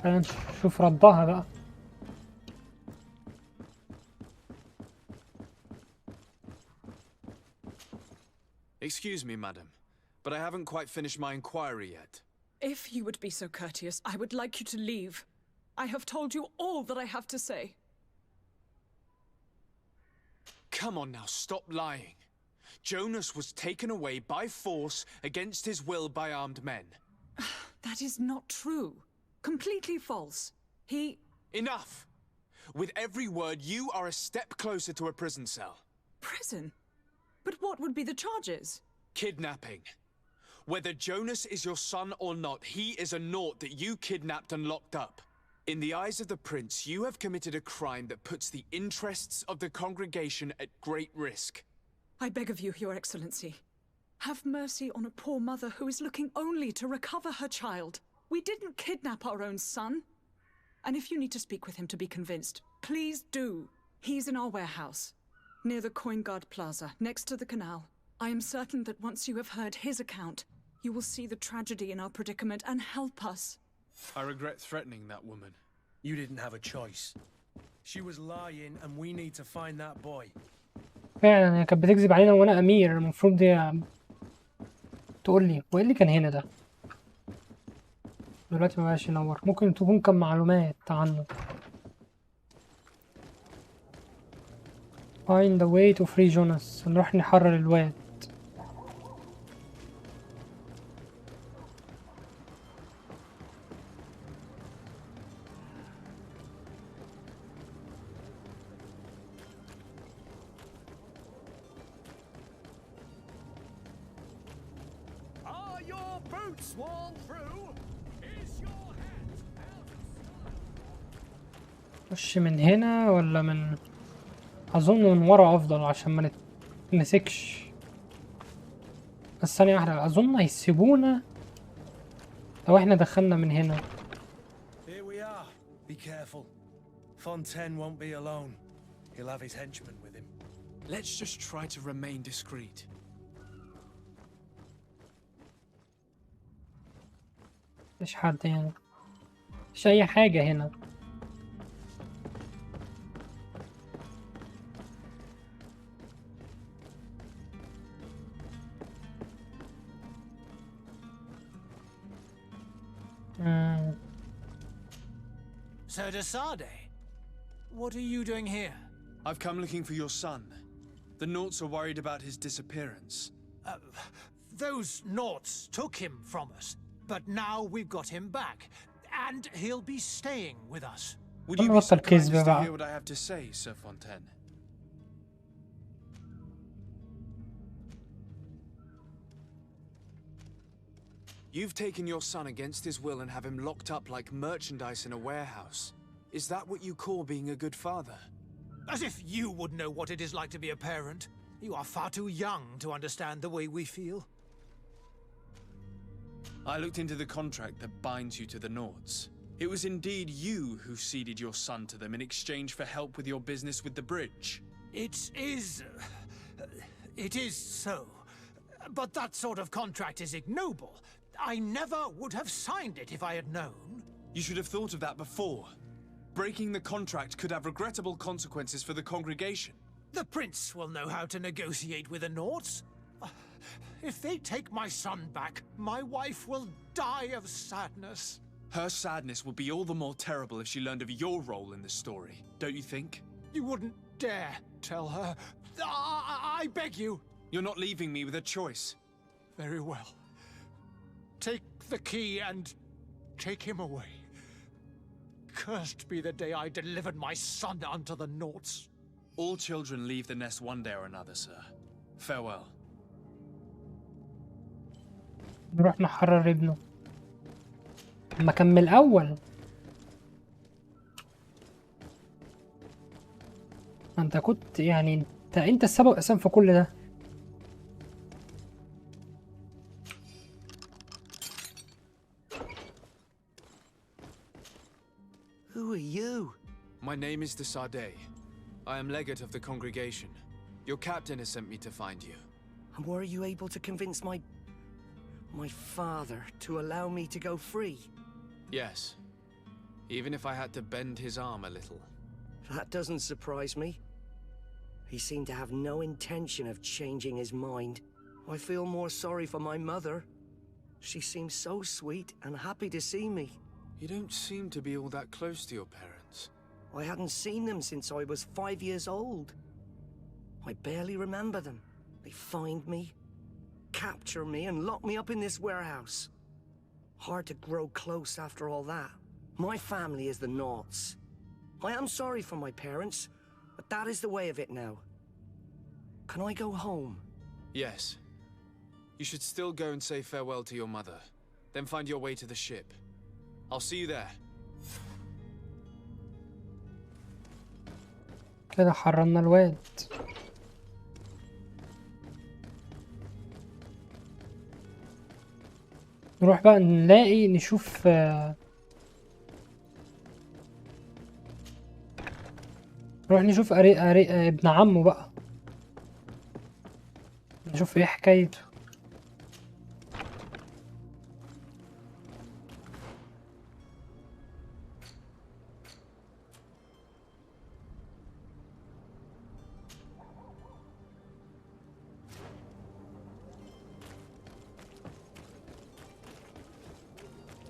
Speaker 1: خلينا نشوف ردها بقى.
Speaker 3: Excuse me, madam, but I haven't quite finished my inquiry yet.
Speaker 15: If you would be so courteous, I would like you to leave. I have told you all that I have to say.
Speaker 3: Come on now, stop lying. Jonas was taken away by force against his will by armed men.
Speaker 15: That is not true. Completely false. He...
Speaker 3: Enough! With every word, you are a step closer to a prison cell.
Speaker 15: Prison? But what would be the charges?
Speaker 3: Kidnapping. Whether Jonas is your son or not, he is a Nort that you kidnapped and locked up. In the eyes of the prince, you have committed a crime that puts the interests of the congregation at great risk.
Speaker 15: I beg of you, Your Excellency. Have mercy on a poor mother who is looking only to recover her child. We didn't kidnap our own son. And if you need to speak with him to be convinced, please do. He's in our warehouse, near the Coin Guard Plaza, next to the canal. I am certain that once you have heard his account, you will see the tragedy in our predicament and help us.
Speaker 3: I regret threatening that woman.
Speaker 5: You didn't have a choice. She was lying and we need to find that boy.
Speaker 1: فعلا هي كانت بتكذب علينا وانا امير. المفروض دي تقول لي وايه اللي كان هنا ده. دلوقتي مبقاش ينور. ممكن تكون كان معلومات عنه. Find the way to free Jonas. نروح نحرر الواد.
Speaker 11: Are your boots worn through? Is your hat out of
Speaker 1: خش من هنا ولا من اظن من ورا افضل عشان ما نتمسكش. بس ثانية واحدة اظن هيسيبونا لو احنا دخلنا من هنا.
Speaker 5: Here we are. Be careful. Fontaine won't be alone. He'll have his henchmen with him.
Speaker 3: Let's just try to remain discreet.
Speaker 1: مفيش حد هنا. مفيش اي حاجة هنا.
Speaker 2: Sir Desade, what are you doing here?
Speaker 3: I've come looking for your son. The Naughts are worried about his disappearance.
Speaker 2: Those Naughts took him from us, but now we've got him back, and he'll be staying with us.
Speaker 3: Would you be so kind as to hear what I have to say, Sir Fontaine? You've taken your son against his will and have him locked up like merchandise in a warehouse. Is that what you call being a good father?
Speaker 2: As if you would know what it is like to be a parent. You are far too young to understand the way we feel.
Speaker 3: I looked into the contract that binds you to the Naughts. It was indeed you who ceded your son to them in exchange for help with your business with the bridge.
Speaker 2: It is so. But that sort of contract is ignoble. I never would have signed it if I had known.
Speaker 3: You should have thought of that before. Breaking the contract could have regrettable consequences for the congregation.
Speaker 2: The prince will know how to negotiate with the Naughts. If they take my son back, my wife will die of sadness.
Speaker 3: Her sadness would be all the more terrible if she learned of your role in the story, don't you think?
Speaker 2: You wouldn't dare tell her. I beg you.
Speaker 3: You're not leaving me with a choice.
Speaker 2: Very well. Take the key and take him away. Cursed be the day I delivered my son unto the Naughts.
Speaker 3: All children leave the nest one day or another, sir. Farewell.
Speaker 1: نروح نحرر ابنه. ما كان من الأول. انت كنت يعني انت السبب اساسا في كل ده.
Speaker 14: Who are you?
Speaker 3: My name is Desade. I am legate of the congregation. Your captain has sent me to find you.
Speaker 14: And were you able to convince my father to allow me to go free?
Speaker 3: Yes. Even if I had to bend his arm a little.
Speaker 14: That doesn't surprise me. He seemed to have no intention of changing his mind. I feel more sorry for my mother. She seems so sweet and happy to see me.
Speaker 3: You don't seem to be all that close to your parents.
Speaker 14: I hadn't seen them since I was 5 years old. I barely remember them. They find me, capture me, and lock me up in this warehouse. Hard to grow close after all that. My family is the Naughts. I am sorry for my parents, but that is the way of it now. Can I go home?
Speaker 3: Yes. You should still go and say farewell to your mother. Then find your way to the ship. I'll see you there.
Speaker 1: كده حررنا الواد. نروح بقى نلاقي نشوف نروح نشوف ابن عمه بقى، نشوف ايه حكايته.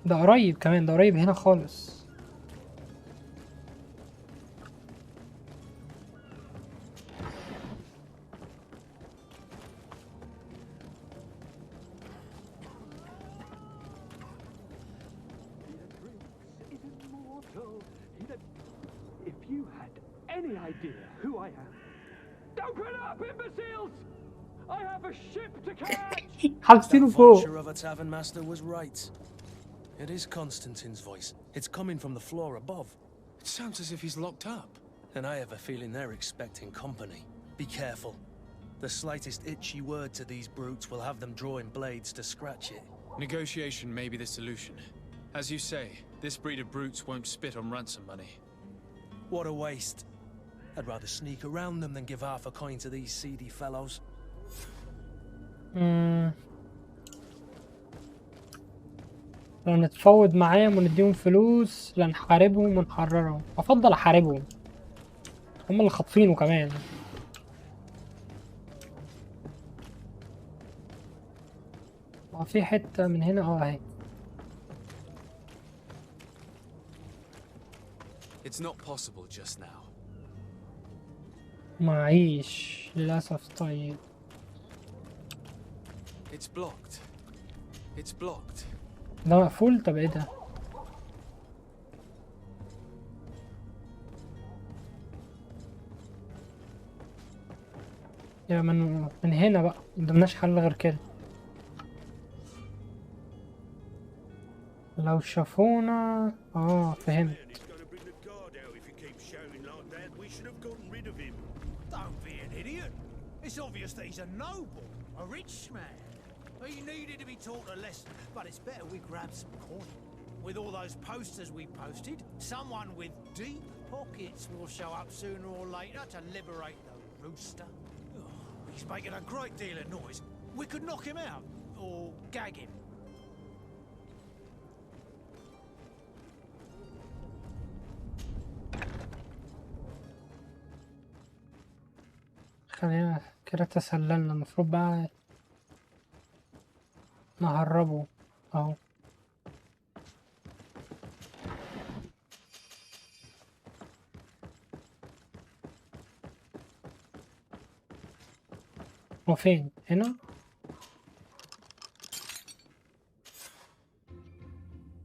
Speaker 1: ده قريب كمان، ده قريب هنا خالص.
Speaker 11: If you had any idea who I am. Open up, imbeciles! I have a ship to catch!
Speaker 1: حابسينه فوق.
Speaker 5: Vulture of a tavern master was right. It is Constantine's voice. It's coming from the floor above.
Speaker 3: It sounds as if he's locked up.
Speaker 5: And I have a feeling they're expecting company. Be careful. The slightest itchy word to these brutes will have them drawing blades to scratch it.
Speaker 3: Negotiation may be the solution. As you say, this breed of brutes won't spit on ransom money.
Speaker 5: What a waste. I'd rather sneak around them than give half a coin to these seedy fellows.
Speaker 1: لا نتفاوض معاهم ونديهم فلوس، لا نحاربهم ونحررهم. افضل احاربهم، هم اللي خاطفينه كمان. في حتة من هنا اهي.
Speaker 3: It's not possible just now.
Speaker 1: معيش للأسف. طيب
Speaker 3: It's blocked. It's blocked.
Speaker 1: ده مقفول. طب ايه ده؟ يا من هنا بقى مقدامناش حل غير كده. لو شافونا فهمت.
Speaker 11: Don't be an idiot. It's obvious that he's a noble, a rich man. He needed to be taught a lesson, but it's better we grab some coin. With all those posters we posted, someone with deep pockets will show up sooner or later to liberate the rooster. He's making a great deal of noise. We could knock him out, or gag him.
Speaker 1: خلينا كده تسللنا. المفروض بقى نهربه اهو. وفين؟ هنا؟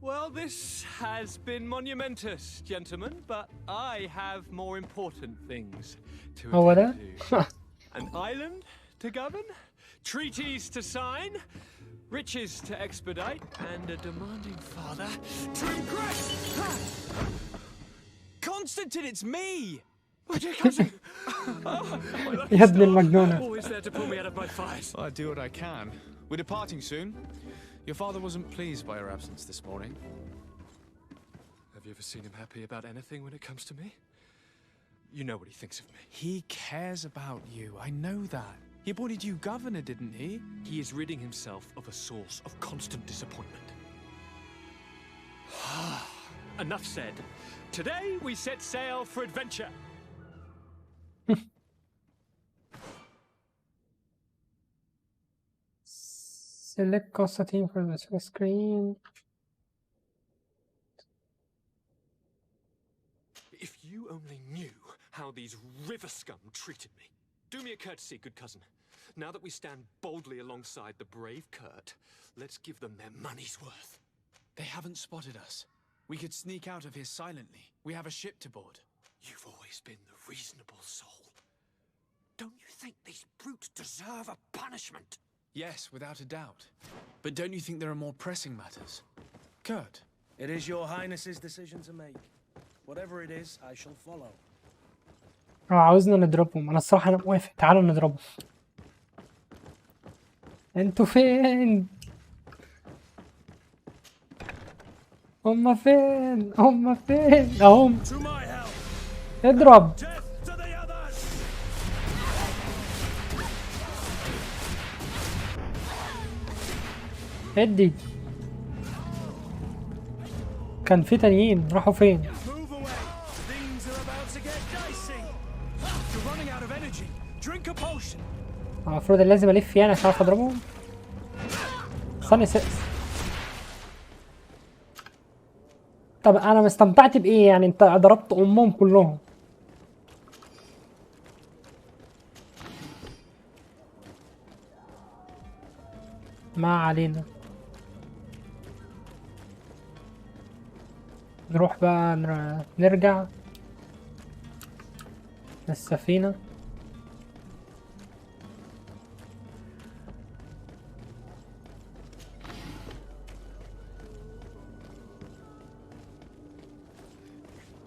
Speaker 18: Well, this has been monumentous, gentlemen, but I have more important things to
Speaker 1: هو ده؟
Speaker 18: attend to. An island to govern, treaties to sign, riches to expedite, and a demanding father to impress.
Speaker 3: Constantine, it's me!
Speaker 18: My dear cousin!
Speaker 1: يا ابن المجنونة.
Speaker 18: Always there to pull me out of my fight.
Speaker 3: I do what I can. We're departing soon. Your father wasn't pleased by your absence this morning.
Speaker 18: Have you ever seen him happy about anything when it comes to me? You know what he thinks of me.
Speaker 3: He cares about you. I know that. He appointed you governor, didn't he?
Speaker 18: He is ridding himself of a source of constant disappointment. Enough said. Today we set sail for adventure.
Speaker 1: Select Constantine for the screen.
Speaker 18: If you only knew how these river scum treated me. Do me a courtesy, good cousin. Now that we stand boldly alongside the brave Kurt, let's give them their money's worth.
Speaker 3: They haven't spotted us. We could sneak out of here silently. We have a ship to board.
Speaker 18: You've always been the reasonable soul. Don't you think these brutes deserve a punishment?
Speaker 3: Yes, without a doubt. But don't you think there are more pressing matters? Kurt?
Speaker 5: It is your highness's decision to make. Whatever it is, I shall follow.
Speaker 1: عاوزنا نضربهم. انا الصراحة انا موافق. تعالوا نضربهم. انتوا فين؟ هما فين؟ هما فين؟ اهم. اضرب. ادي. كان في تانيين راحوا فين؟ المفروض لازم الف يعني عشان اعرف اضربهم. استنى طب انا استمتعت بايه يعني؟ انت ضربت امهم كلهم. ما علينا. نروح بقى نرجع للسفينة.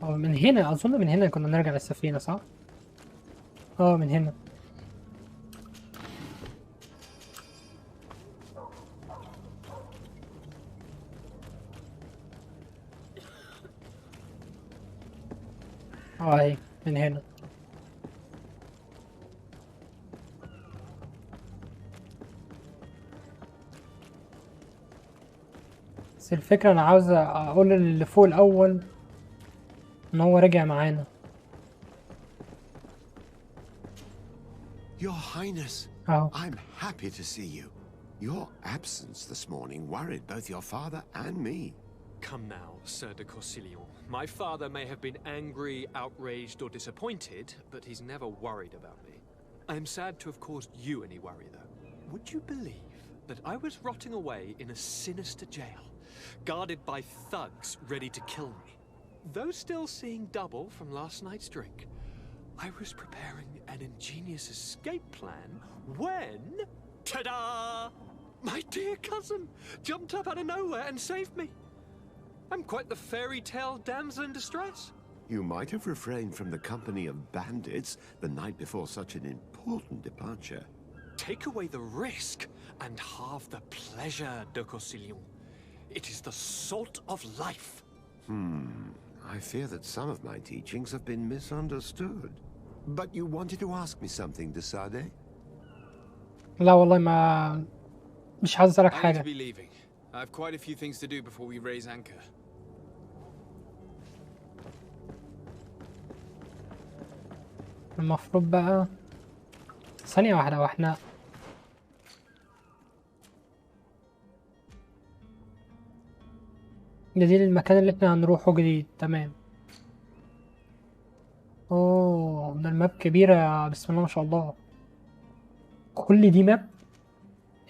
Speaker 1: من هنا اظن، من هنا كنا نرجع للسفينة صح؟ من هنا. اهي من هنا. بس الفكرة انا عاوز اقول اللي فوق الاول ان هو رجع معانا.
Speaker 4: Your Highness, I'm happy to see you. Your absence this morning worried both your father and me.
Speaker 18: Come now, Sir de Corsilion. My father may have been angry, outraged, or disappointed, but he's never worried about me. I am sad to have caused you any worry, though. Would you believe that I was rotting away in a sinister jail, guarded by thugs ready to kill me? Though still seeing double from last night's drink, I was preparing an ingenious escape plan when... Ta-da! My dear cousin jumped up out of nowhere and saved me. I'm quite the fairy tale damsel in distress.
Speaker 4: You might have refrained from the company of bandits the night before such an important departure.
Speaker 18: Take away the risk and halve the pleasure, de Corsilion. It is the salt of life.
Speaker 4: I fear that some of my teachings have been misunderstood. But you wanted to ask me something, de Sade?
Speaker 1: لا والله ما مش عايز اسالك
Speaker 3: I need to
Speaker 1: حاجه.
Speaker 3: be leaving. I have quite a few things to do before we raise anchor.
Speaker 1: المفروض بقى ثانيه واحده واحنا دي المكان اللي احنا هنروحه جديد. تمام. اوه ده الماب كبيره، بسم الله ما شاء الله. كل دي ماب؟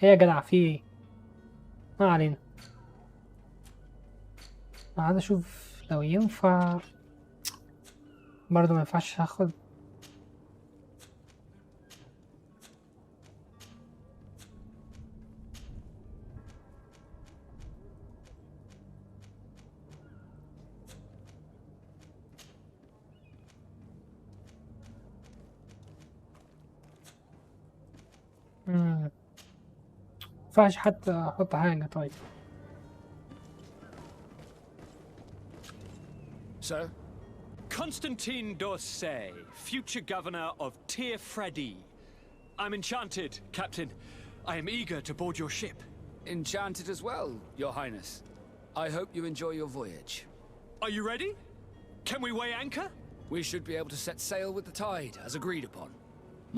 Speaker 1: ايه يا جدع في ايه؟ ما علينا. انا عايز اشوف لو ينفع. برضه ما ينفعش هاخد. مينفعش حتى احط حاجة. طيب
Speaker 18: Sir? Constantine d'Orsay, future governor of Tir Freddy. I'm enchanted, Captain. I am eager to board your ship.
Speaker 9: Enchanted as well, Your Highness. I hope you enjoy your voyage.
Speaker 18: Are you ready? Can we weigh anchor?
Speaker 9: We should be able to set sail with the tide, as agreed upon.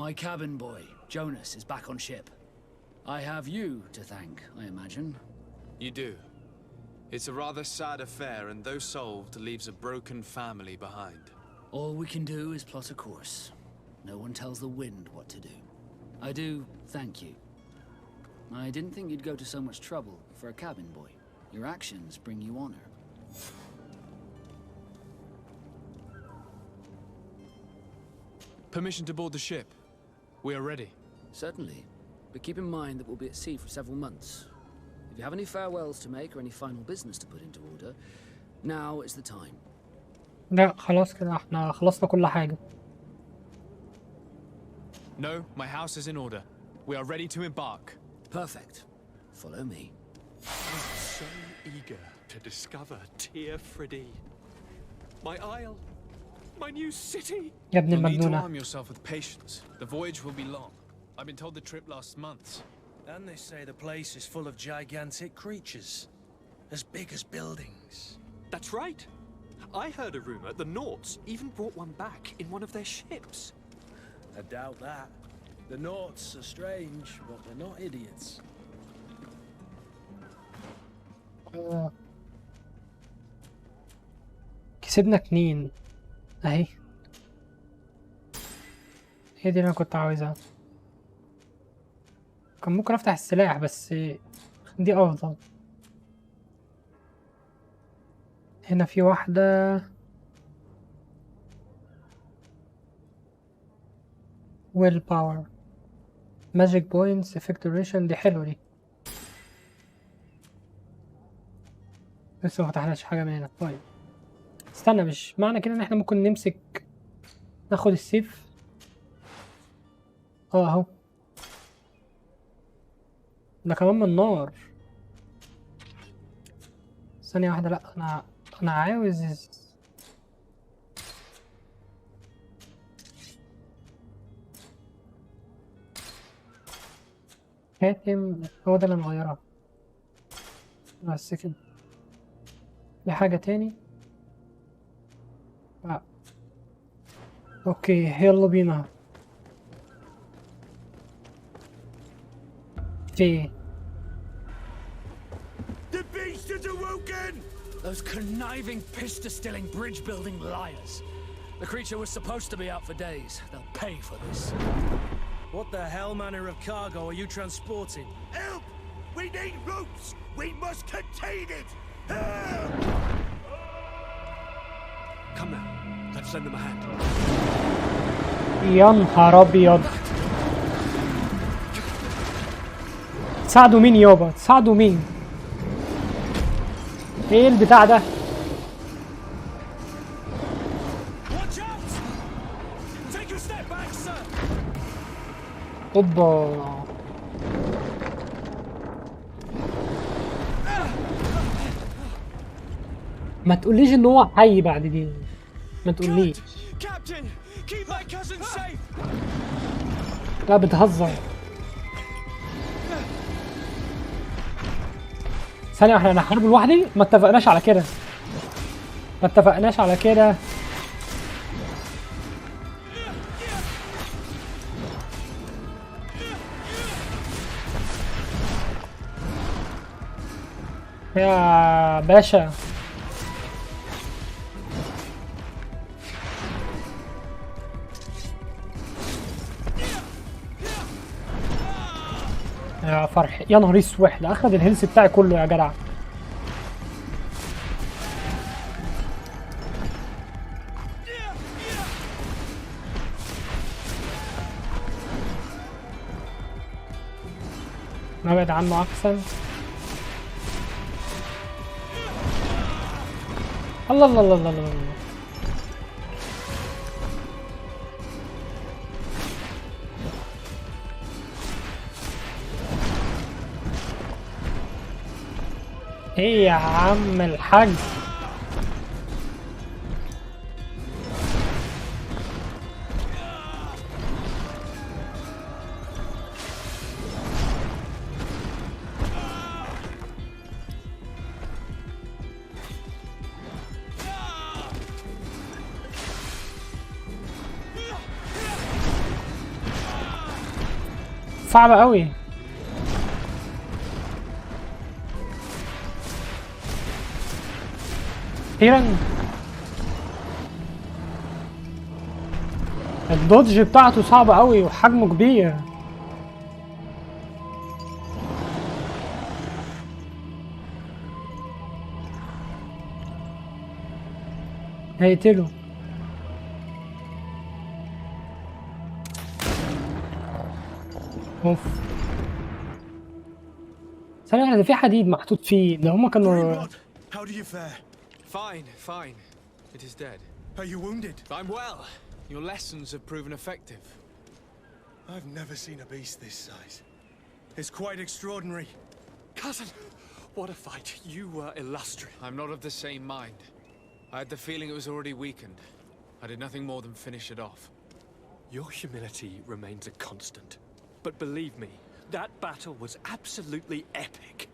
Speaker 9: My cabin boy, Jonas, is back on ship. I have you to thank, I imagine.
Speaker 3: You do. It's a rather sad affair, and though solved, leaves a broken family behind.
Speaker 9: All we can do is plot a course. No one tells the wind what to do. I do thank you. I didn't think you'd go to so much trouble for a cabin boy. Your actions bring you honor.
Speaker 3: Permission to board the ship. We are ready.
Speaker 9: Certainly. But keep in mind that we'll be at sea for several months. If you have any farewells to make or any final business to put into order, now is the time.
Speaker 1: لا خلاص كده احنا خلصنا كل حاجة.
Speaker 3: No, my house is in order. We are ready to embark.
Speaker 9: Perfect. Follow me.
Speaker 18: I'm so eager to discover Tir Freddy. My isle. My new city.
Speaker 1: يا ابن
Speaker 3: You'll need to
Speaker 1: المجنونة.
Speaker 3: arm yourself with patience. The voyage will be long. I've been told the trip lasts months.
Speaker 5: And they say the place is full of gigantic creatures. As big as buildings.
Speaker 18: That's right. I heard a rumor the Nauts even brought one back in one of their ships.
Speaker 5: I doubt that. The Nauts are strange, but they're not idiots.
Speaker 1: كسبنا 2 اهي. هي دي اللي انا كنت عاوزها. كان ممكن افتح السلاح بس دي افضل. هنا في واحدة ويل باور ماجيك بوينتس افكت دوريشن. دي حلوة دي. لسه مفتحناش حاجة من هنا. طيب استنى، مش معنى كده ان احنا ممكن نمسك ناخد السيف؟ اهو ده كمان من نار. ثانية واحدة. لأ أنا عاوز كاتم. هو ده اللي مغيرها بس كده. في حاجة تاني؟ لأ. أوكي يلا بينا. في
Speaker 17: The beast is awoken!
Speaker 9: Those conniving, piss-distilling, bridge-building liars. The creature was supposed to be out for days. They'll pay for this.
Speaker 5: What the hell manner of cargo are you transporting?
Speaker 17: Help! We need ropes! We must contain it! Help!
Speaker 18: Come now. Let's lend them a hand.
Speaker 1: يا نهار ابيض. تساعدوا مين يابا؟ تساعدوا مين؟ ايه البتاع ده؟ اوبا. ما تقوليش ان هو حي بعد دي. ما تقوليش. لا بتهزر. ثانية واحدة، انا هحاربه لوحدي؟ ما اتفقناش على كده. ما اتفقناش على كده. يا باشا. يا فرح، يا نهار اسود، ده اخد الهيلث بتاعي كله يا جدع. نبعد عنه احسن. الله الله الله الله الله. ايه يا عم الحاج؟ صعبة قوي. اخيرا الدوج بتاعته صعبة قوي وحجمه كبير. هيقتله. اوف. ثانية واحدة، في حديد محطوط فيه، ده هما كانوا.
Speaker 11: How do you fare?
Speaker 3: Fine, fine. It is dead.
Speaker 11: Are you wounded?
Speaker 3: I'm well. Your lessons have proven effective.
Speaker 11: I've never seen a beast this size. It's quite extraordinary.
Speaker 18: Cousin, what a fight. You were illustrious.
Speaker 3: I'm not of the same mind. I had the feeling it was already weakened. I did nothing more than finish it off.
Speaker 18: Your humility remains a constant. But believe me, that battle was absolutely epic.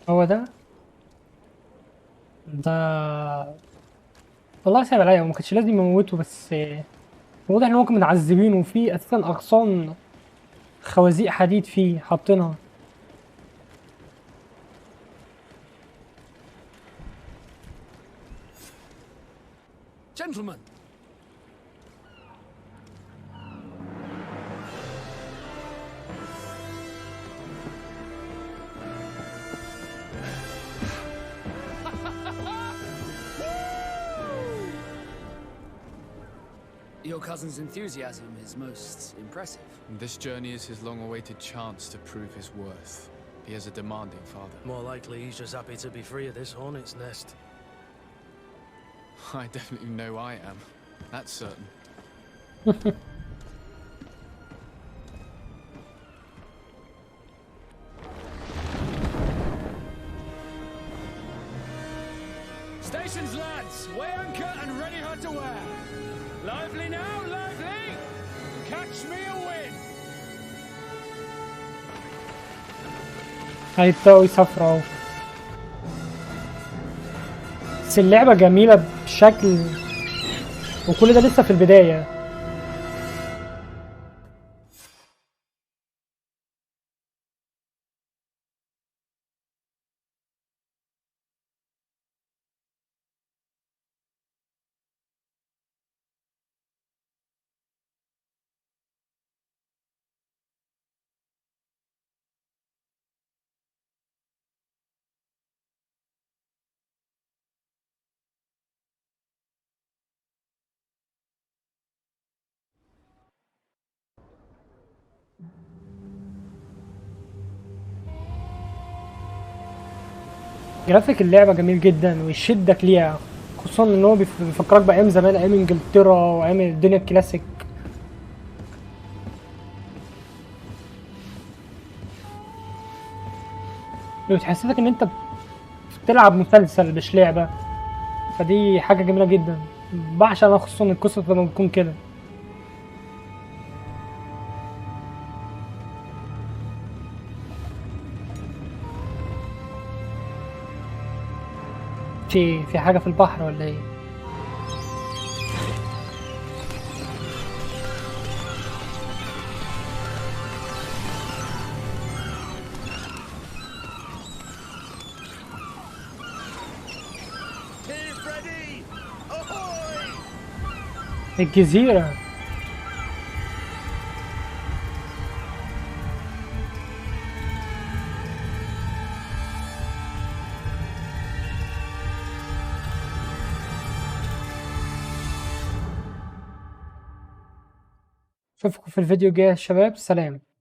Speaker 1: هو ده والله صعب عليا، وما كانش لازم يموته، بس واضح ان هو كانوا معذبينه، وفي اساسا اغصان خوازيق حديد فيه حاطينها.
Speaker 9: Gentlemen. Your cousin's enthusiasm is most impressive.
Speaker 3: This journey is his long-awaited chance to prove his worth. He has a demanding father.
Speaker 5: More likely he's just happy to be free of this hornet's nest.
Speaker 3: I definitely know I am. That's certain.
Speaker 9: Stations, lads! Weigh anchor and ready her to wear. Lively now, lively! Catch me a win!
Speaker 1: هيبدأوا يسافروا. بس اللعبة جميلة بشكل، وكل ده لسه في البداية. جرافيك اللعبة جميل جدا ويشدك ليها، خصوصا ان هو بيفكرك بأيام زمان، أيام انجلترا وأيام الدنيا الكلاسيك. وتحسسك ان انت بتلعب مسلسل مش لعبة، فدي حاجة جميلة جدا. بعشق انا خصوصا القصة لما بتكون كده. في حاجة في البحر ولا ايه؟ الجزيرة. اشوفكم في الفيديو الجاي يا شباب، سلام.